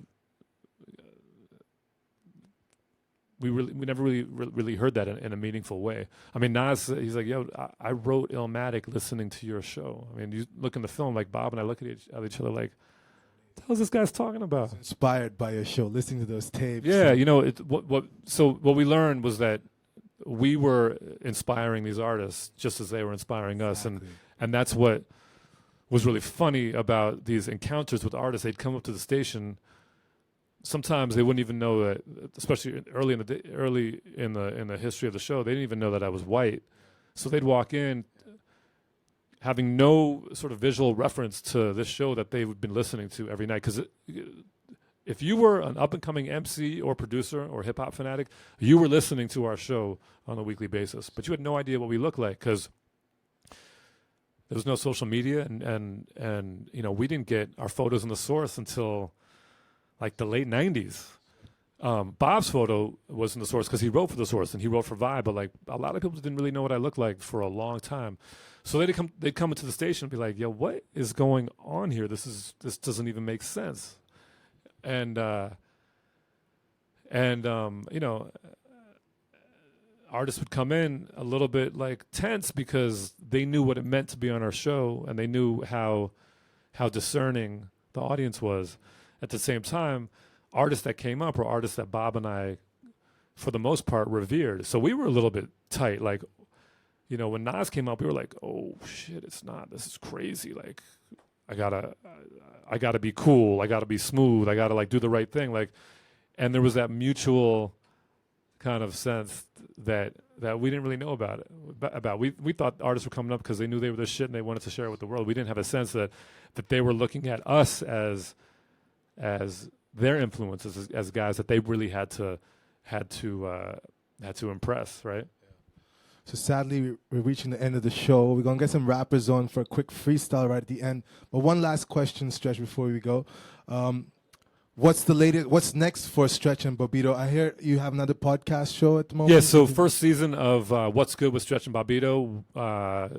We never really heard that in a meaningful way. I mean, Nas, he's like, yo, I wrote Illmatic listening to your show. I mean, you look in the film, like Bob and I look at each other like, what the hell is this guy's talking about? Inspired by your show, listening to those tapes. Yeah, what we learned was that we were inspiring these artists just as they were inspiring us, and that's what was really funny about these encounters with artists. They'd come up to the station. Sometimes they wouldn't even know that, especially early in the history of the show, they didn't even know that I was white. So they'd walk in having no sort of visual reference to this show that they've been listening to every night. Because if you were an up-and-coming MC or producer or hip-hop fanatic, you were listening to our show on a weekly basis. But you had no idea what we looked like, because there was no social media, and we didn't get our photos in the Source until like the late 90s. Bob's photo was in the Source because he wrote for the Source and he wrote for Vibe, but like a lot of people didn't really know what I looked like for a long time. So they'd come into the station and be like, yo, what is going on here? This doesn't even make sense. And artists would come in a little bit like tense, because they knew what it meant to be on our show, and they knew how discerning the audience was. At the same time, artists that came up were artists that Bob and I for the most part, revered. So we were a little bit tight. Like, you know, when Nas came out, we were like, oh shit, it's not. This is crazy. Like, I gotta be cool. I gotta be smooth. I gotta like do the right thing. Like, and there was that mutual kind of sense that we didn't really know about it. We thought artists were coming up because they knew they were the shit and they wanted to share it with the world. We didn't have a sense that they were looking at us as their influences, as guys that they really had to impress, right? So sadly, we're reaching the end of the show. We're going to get some rappers on for a quick freestyle right at the end. But one last question, Stretch, before we go. What's next for Stretch and Bobbito? I hear you have another podcast show at the moment. Yeah, so first season of What's Good with Stretch and Bobbito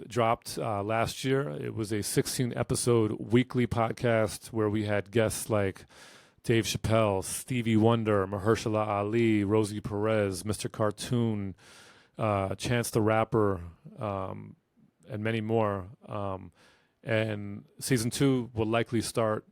dropped last year. It was a 16-episode weekly podcast where we had guests like Dave Chappelle, Stevie Wonder, Mahershala Ali, Rosie Perez, Mr. Cartoon, Chance the Rapper, and many more. And season 2 will likely start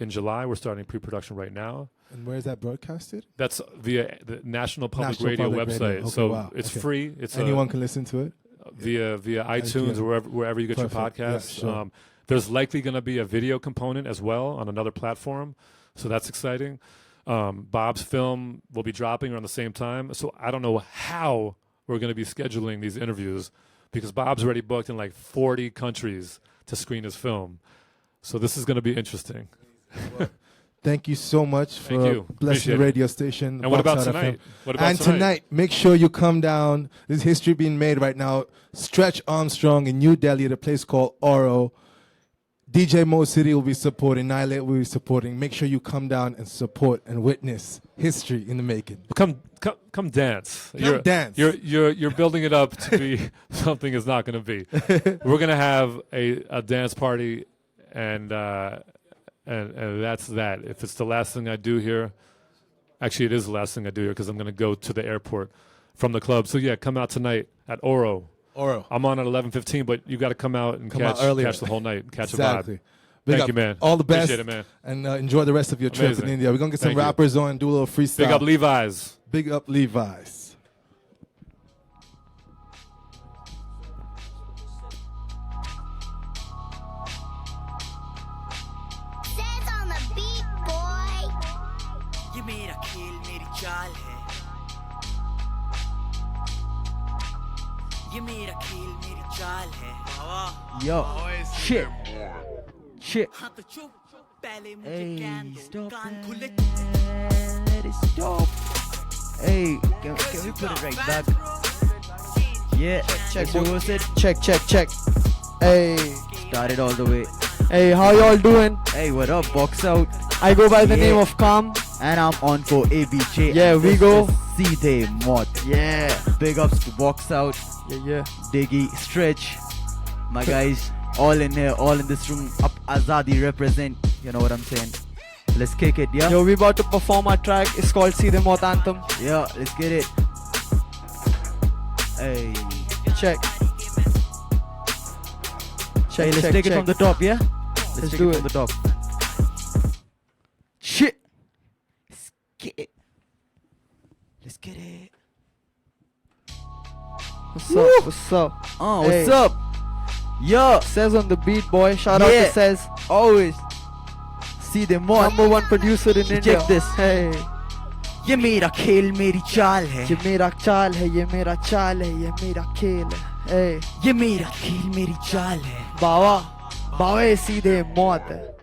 in July. We're starting pre-production right now. And where is that broadcasted? That's via the National Public Radio website. Okay, so wow. it's free. It's anyone can listen to it via iTunes or wherever you get your podcasts. Yeah, sure. There's likely going to be a video component as well on another platform, so that's exciting. Bob's film will be dropping around the same time. So I don't know how we're going to be scheduling these interviews because Bob's already booked in like 40 countries to screen his film. So this is going to be interesting. Well, thank you so much for blessing the radio station. And what about tonight? And tonight, make sure you come down. There's history being made right now. Stretch Armstrong in New Delhi at a place called Oro. DJ Mo City will be supporting. Nihilate will be supporting. Make sure you come down and support and witness history in the making. Come dance. Dance. You're building it up to be something it's not going to be. We're going to have a dance party, and that's that. If it's the last thing I do here, actually it is the last thing I do here because I'm going to go to the airport from the club. So yeah, come out tonight at Oro. I'm on at 11:15, but you got to come out and catch the whole night and catch a vibe. Thank you, man. All the best. Appreciate it, man. And enjoy the rest of your trip in India. We're going to get some rappers on and do a little freestyle. Big up Levi's. Big up Levi's. Says on the beat, boy. ये मेरा खेल मेरी चाल है ये मेरा खेल मेरी चाल है Yo, shit. हाँ तो चुप पहले मुझे ज्ञान दो कान खुले Let it stop. Hey, can we put it right back? Yeah, Check, what was it? check. Hey, Started all the way. hey, how y'all doing? Hey, what up? Box out. I go by the Yeah. name of Kam. And I'm on for ABJ. Yeah, and we this go. is Seedhe Mott. Yeah, Big ups to Box Out, yeah. Diggy, Stretch. My guys, all in here, all in this room. Up Azadi represent. You know what I'm saying? Let's kick it, yeah? Yo, we about to perform our track. It's called See the Mott Anthem. Yeah, let's get it. Hey. Check. Hey, let's take it from the top, yeah? Let's take do it it. from the top. Shit. Let's get it. Let's get it. What's up? What's up? What's Hey. up? Yo. Says on the beat, boy. Shout out Yeah. to Says. Always. See the more. Number one producer in India. Check this. Hey. ये मेरा खेल मेरी चाल है ये मेरा चाल है, ये मेरा चाल है, ये मेरा खेल है. Hey. ये मेरा खेल मेरी चाल है बावा सीधे मौत है.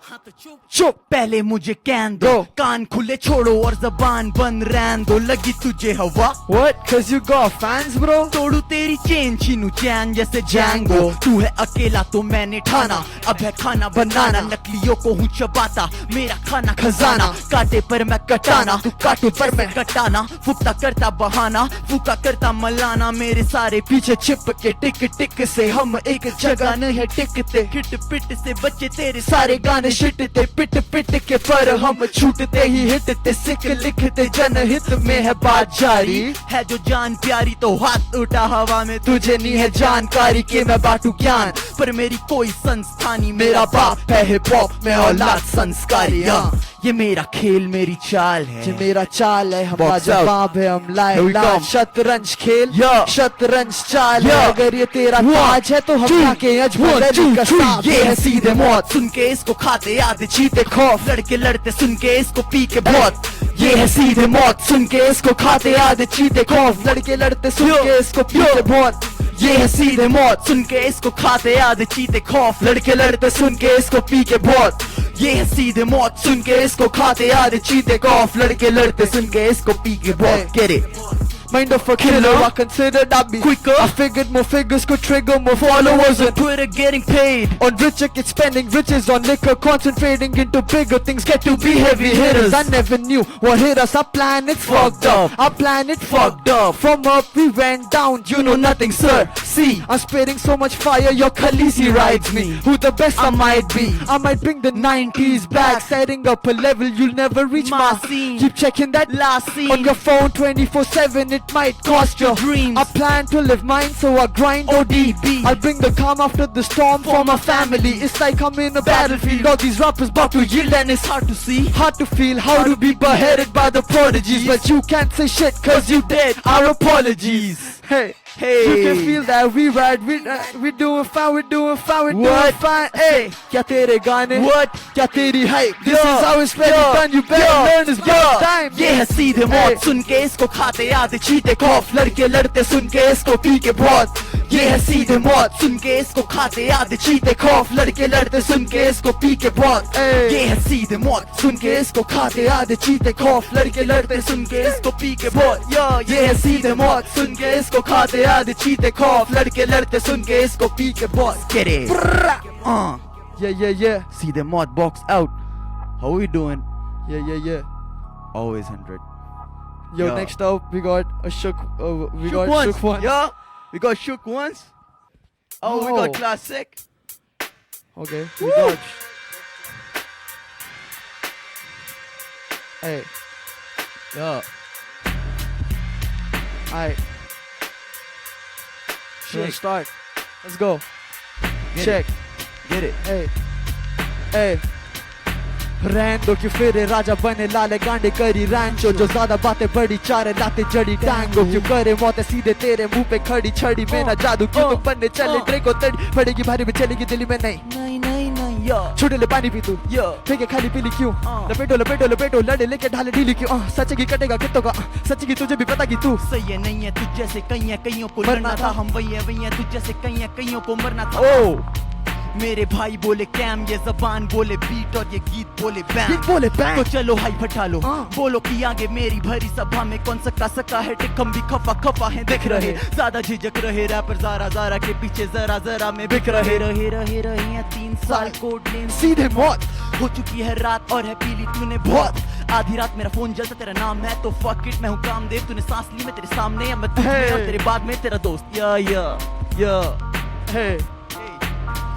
हाँ तो चुप चुप पहले मुझे कैन दो कान खुले छोड़ो और जबान बंद रहन दो लगी तुझे हवा What? Cause you got fans, bro? तोड़ू तेरी चेन छीनू चैन जैसे जैंगो तू है अकेला तो मैंने ठाना अब है खाना बनाना नकलियों को हूँ चबाता मेरा खाना खजाना काटे पर मैं कटाना तू काटे पर मैं कटाना फुकता करता बहाना फूका करता मलाना मेरे सारे पीछे छिप के टिक टिक से हम एक जगह नहीं टिकते हिट पिट से बच्चे तेरे सारे गाने शिटते पिट पिट के पर हम छूटते ही हिटते सिख लिखते जनहित में है बात जारी है जो जान प्यारी तो हाथ उठा हवा में तुझे नहीं है जानकारी के मैं बांटू ज्ञान पर मेरी कोई संस्थानी मेरा बाप है हिप हॉप में औलाद संस्कारी ये मेरा खेल मेरी चाल है ये मेरा चाल है हमारा जवाब है हम लाए शतरंज खेल शतरंज चाल है अगर ये तेरा ताज है तो हम के अजमल का साथ ये है सीधे मौत सुन के इसको खाते आधे चीते खौफ लड़के लड़ते सुन के इसको पी के बहुत ये है सीधे मौत सुन के इसको खाते आधे चीते खौफ लड़के लड़ते सुन के इसको पी के बहुत ये है सीधे मौत सुन के इसको खाते आधे चीते खौफ लड़के लड़ते सुन के इसको पी के बहुत ये है सीधे मौत सुन के इसको खाते आधे चीते खौफ लड़के लड़ते सुन के इसको पी के बहुत get it Mind of a killer, I considered I'd be quicker. I figured more figures could trigger more followers on Twitter getting paid. On richer kids spending riches on liquor, concentrating into bigger things get to be heavy hitters. I never knew what hit us, our planet fucked up. Our planet fucked up. From up we went down, you know nothing sir. See, I'm spitting so much fire, your Khaleesi rides me. Who the best I might be. I might bring the 90s back, setting up a level you'll never reach my scene. Keep checking that last scene on your phone 24/7. It might cost your dreams. I plan to live mine, so I grind ODB. I'll bring the calm after the storm for my family. It's like I'm in a battlefield. All these rappers about to yield and it's hard to see, hard to feel, how to be beheaded by the prodigies. But you can't say shit cause you dead. Our apologies. Hey. Hey, you can feel that we ride, we doing fine, we doing fine, we doing fine. Hey, kya tere gaane? What? Kya teri hype? This is how it's really done. You better learn this big time. ये है सीधे मौत सुन के इसको खाते आधे चीते खौफ लड़के लड़ते सुन के इसको पी के बहुत ये है सीधे मौत सुन के इसको खाते आधे चीते खौफ लड़के लड़ते सुन के इसको पी के बहुत ये है सीधे मौत सुन के इसको खाते आधे चीते खौफ लड़के लड़ते सुन के इसको पी के बहुत ये है सीधे मौत सुन के इसको खाते आधे चीते खौफ लड़के लड़ते सुन के इसको पी के बहुत get it yeah सीधे मौत box out how we doing yeah always 100 yo next up we got a shook we got ones. shook one yeah we got shook ones we got classic okay we got hey yeah alright let's start. Let's go. Check. Get it. Hey. रहन दो कि फिर राजा बने लाले गांडे करी रैंचो जो ज्यादा बातें बड़ी चारे लाते जड़ी टैंगो क्यों करे मौतें सीधे तेरे मुंह पे खड़ी छड़ी में ना जादू क्यों तुम बनने चले ट्रेको तड़ी पड़ेगी भारी में चलेगी दिल्ली में नहीं छुड़े ले पानी पी तू फेंके खाली पीली क्यों लपेटो लड़े लेके ढाले ढीली क्यों सच की कटेगा कितों का सच की तुझे भी पता की तू सही है नहीं है तुझ जैसे कईयों को मरना था हम वही तुझ जैसे कईयों को मरना था मेरे भाई बोले कैम ये जबान बोले बीट और ये गीत बोले बैंग तो चलो हाई फटा लो बोलो कि आगे मेरी भरी सभा में कौन सका है टिकम भी खफा है दिख रहे ज्यादा झिझक रहे रैपर ज़ारा के पीछे जरा में बिक रहे 3 साल कोड नेम सीधे मौत हो चुकी है रात और है पीली तूने बहुत आधी रात मेरा फोन जलता तेरा नाम है तो फक इट मैं हूँ कामदेव तूने सांस ली मैं तेरे सामने या मैं तुझ में और तेरे बाद में तेरा दोस्त या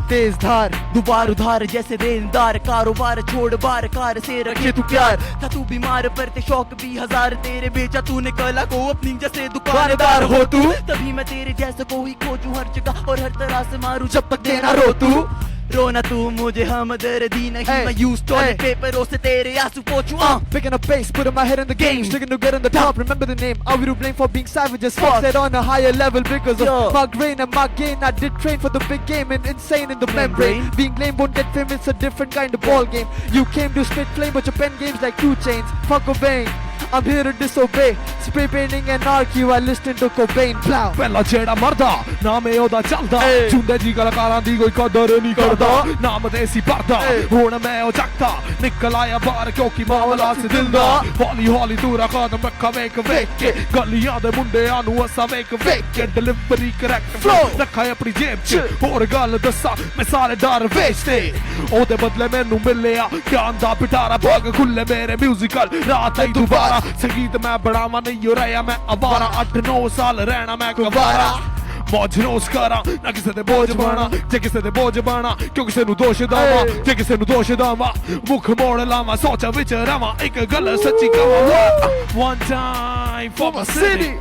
तेज धार दुबार उधार जैसे देनदार कारोबार छोड़ बार कार से रखे तू प्यार था तू बीमार पर ते शौक भी हजार तेरे बेचा तूने कला को अपनी जैसे दुकानदार हो तू तभी मैं तेरे जैसे को ही खोजूं हर जगह और हर तरह से मारूं जब तक देना रो तू रोना तू मुझे हमदर्दी नहीं मैं यूज टॉयलेट पेपरों से तेरे आंसू पोंछूं picking up pace putting my head in the game sticking to get on the top remember the name I will blame for being savages fuck that on a higher level because of my grain and my gain I did train for the big game and insane in the membrane being lame won't get fame it's a different kind of ball game you came to spit flame but your pen games like 2 chains fuck Cobain I'm here to disobey spray painting anarchy while listening to Cobain plow ਪਹਿਲਾ ਜਿਹੜਾ ਮਰਦਾ ਨਾਮ ਉਹਦਾ ਚੱਲਦਾ ਚੁੰਦੇ ਜੀ ਕਲਾਕਾਰਾਂ ਦੀ ਕੋਈ ਕਦਰ ਨਹੀਂ ਕਰਦਾ ਨਾਮ ਤੇ ਸੀ ਪਰਦਾ ਹੁਣ ਮੈਂ ਉਹ ਚੱਕਦਾ ਨਿਕਲ ਆਇਆ ਬਾਹਰ ਕਿਉਂਕਿ ਮਾਮਲਾ ਸੀ ਦਿਲ ਦਾ ਹੌਲੀ ਦੂਰਾ ਕਦਮ ਰੱਖਾ ਵੇਖ ਕੇ ਗਲੀਆਂ ਦੇ ਮੁੰਡਿਆਂ ਨੂੰ ਅਸਾਂ ਵੇਖ ਕੇ ਡਿਲੀਵਰੀ ਕਰੈਕਟ ਫਲੋ ਰੱਖਾ ਆਪਣੀ ਜੇਬ 'ਚ ਹੋਰ ਗੱਲ ਦੱਸਾਂ ਮੈਂ ਸਾਰੇ ਡਰ ਵੇਚਦੇ ਉਹਦੇ ਬਦਲੇ ਮੈਨੂੰ ਮਿਲਿਆ ਗਿਆਨ ਦਾ ਪਿਟਾਰਾ ਭਾਗ ਖੁੱਲੇ ਮੇਰੇ ਮਿਊਜ਼ੀਕਲ ਰਾਤ ਹੀ ਦੁਬਾਰਾ संगीत मैं बढ़ावा नहीं हो रहा मैं आवारा 8-9 साल रहना मैं गवारा मौज रोज करा ना किसे दे बोझ बना जे किसे दे बोझ बना क्यों किसे नु दोष दावा जे किसे नु दोष दावा मुख मोड़ लावा सोचा विच रवा एक गल सच्ची कवा one time for my city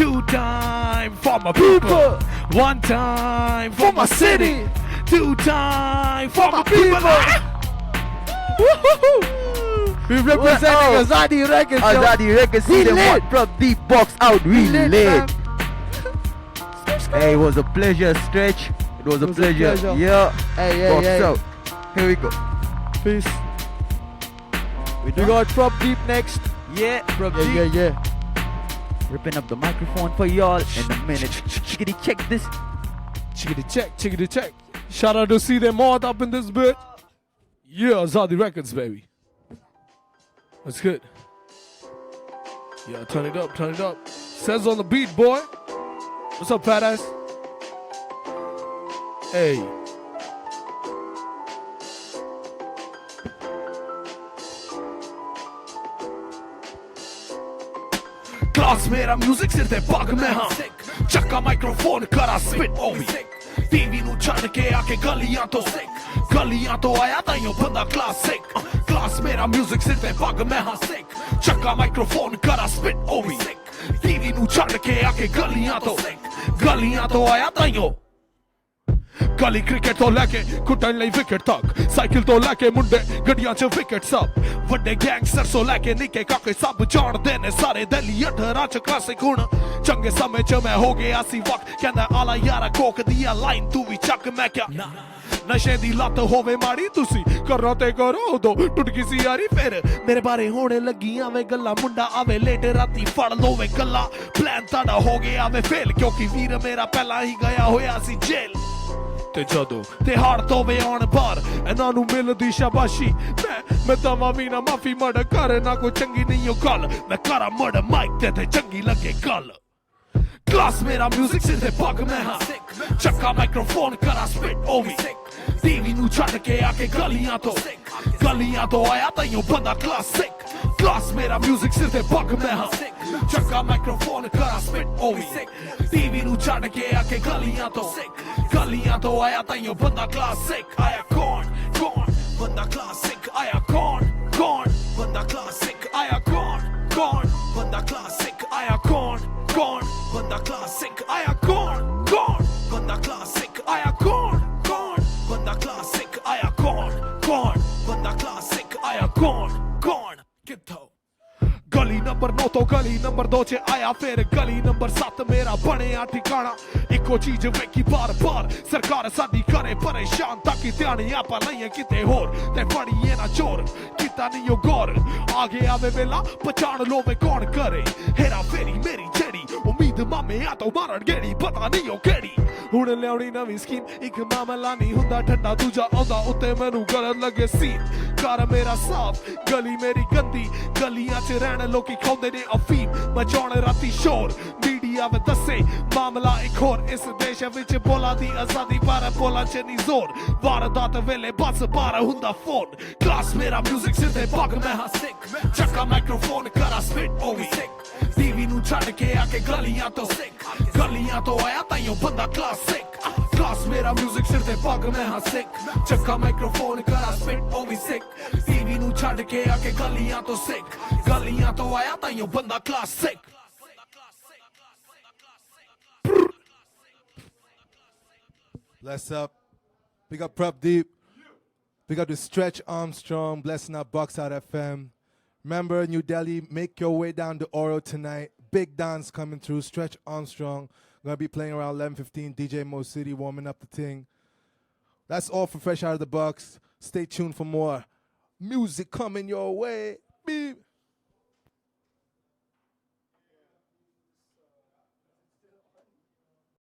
2 time for my people 1 time for my city 2-time for my people. We representing Azadi Records. Azadi Records, see them lit. one from deep box out, really lit. Hey, it was a pleasure, Stretch. It was a pleasure. Yeah. Hey, Box hey. out. Here we go. Peace. We got Prop Deep next. Yeah, from deep. Yeah. Ripping up the microphone for y'all in a minute. Chickity, check this. Chickity check. Shout out to see them all up in this bit. Yeah, Azadi Records, baby. That's good. Yeah, turn it up. Says on the beat, boy. What's up, fat ass? Hey. Class मेरा music सिर ते पग में हाँ चक्का microphone करा spit ओवी TV नू छड़ के आके गलियां तो आया ताइयों बंदा क्लासिक क्लास मेरा म्यूजिक सिर ते पग में हाँ चक्का माइक्रोफोन करा स्पिट ओवी टीवी नू छड़ के आके गलियां तो आया ताइयों गली क्रिकेट तो लैके कुटन लई विकेट तक साइकिल तो लैके मुंडे गड्डियां च विकेट सब वड्डे गैंगस्टर सो लैके निके काके सब जानदे ने सारे दिल्ली 18 च क्लासिक हुण चंगे समय च मैं हो गया सी वक्त कहंदा आला यारा कोक दिया लाइन तू भी चक मैं क्या नशे दी लत होवे माड़ी तुसी करो ते करो दो टुटकी सी यारी फिर मेरे बारे होने लगियां वे गल्ला मुंडा आवे लेट राती फड़ लो वे गल्ला प्लान ताड़ा हो गया वे फेल क्योंकि वीर मेरा पहला ही गया होया सी जेल ਤੇ ਜਦੋਂ ਤੇ ਹਾਰ ਤੋਂ ਵੇ ਆਉਣ ਬਾਹਰ ਇਹਨਾਂ ਨੂੰ ਮਿਲਦੀ ਸ਼ਾਬਾਸ਼ੀ ਮੈਂ ਤਾਂ ਵੀ ਨਾ ਮਾਫੀ ਮੜ ਕਰ ਨਾ ਕੋਈ ਚੰਗੀ ਨਹੀਂ ਉਹ ਗੱਲ ਮੈਂ ਕਰਾਂ ਮੜ ਮਾਈਕ ਤੇ ਚੰਗੀ ਲੱਗੇ ਗੱਲ क्लास मेरा म्यूजिक सिर ते पग में हाँ चक्का माइक्रोफोन करा स्पिट ओवी टीवी नू छड़ के आके गलियां तो आया ताइयों बंदा क्लासिक क्लास मेरा म्यूजिक सिर ते पग में हाँ चक्का माइक्रोफोन करा स्पिट ओवी टीवी नू छड़ के आके गलियां तो आया ताइयों बंदा क्लासिक आया कौन बंदा क्लासिक आया कौन बंदा क्लासिक आया कौन बंदा क्लासिक आया कौन बंदा क्लासिक आया कौन बंदा क्लासिक आया कौन बंदा क्लासिक आया कौन बंदा क्लासिक आया कौन किथों गली नंबर 9 तो गली नंबर 2 च आया फिर गली नंबर 7 मेरा बनेआ ठिकाना इको चीज वेखी बार सरकार साडी करे परेशान ताकि ध्यान आपा लईए किते होर ते फड़िए ना चोर किता नहीं ओ गौर आगे आवे वेला पहचान लो वे कौन करे हेरा फेरी मेरी जेड़ी उम्मीद मामे आ तो मारन गेड़ी पता नहीं ओ केड़ी हुण लियाउणी नवीं स्कीम एक मामला नहीं हुंदा ठंडा दूजा आंदा उत्ते मैनू गलत लगे सीन कर मेरा साफ गली मेरी गंदी गलियां च रहन लोकी खाउंदे ने अफीम मचाउण राती शोर मीडिया वे दसे मामला एक होर इस देश विच बोला दी आजादी पर बोला च नहीं जोर वारदात वेले बस बार हुंदा फोन क्लास मेरा म्यूजिक सिर ते पग में हाँ चक्का माइक्रोफोन करा स्पिट ओवी टीवी नू छड़ के आके गलियां तो आया ताइयों बंदा क्लासिक क्लास मेरा म्यूजिक सिर ते पग में हाँ चक्का माइक्रोफोन करा स्पिट ओवी टीवी नू छड़ के आके गलियां तो आया ताइयों बंदा classic Bless up. Big up Prep Deep. Big up to Stretch Armstrong, blessing up Box Out FM. Remember, New Delhi, make your way down to Oro tonight. Big dance coming through. Stretch Armstrong. Gonna be playing around 11:15. DJ Mo City warming up the thing. That's all for Fresh Out of the Box. Stay tuned for more music coming your way. Beep.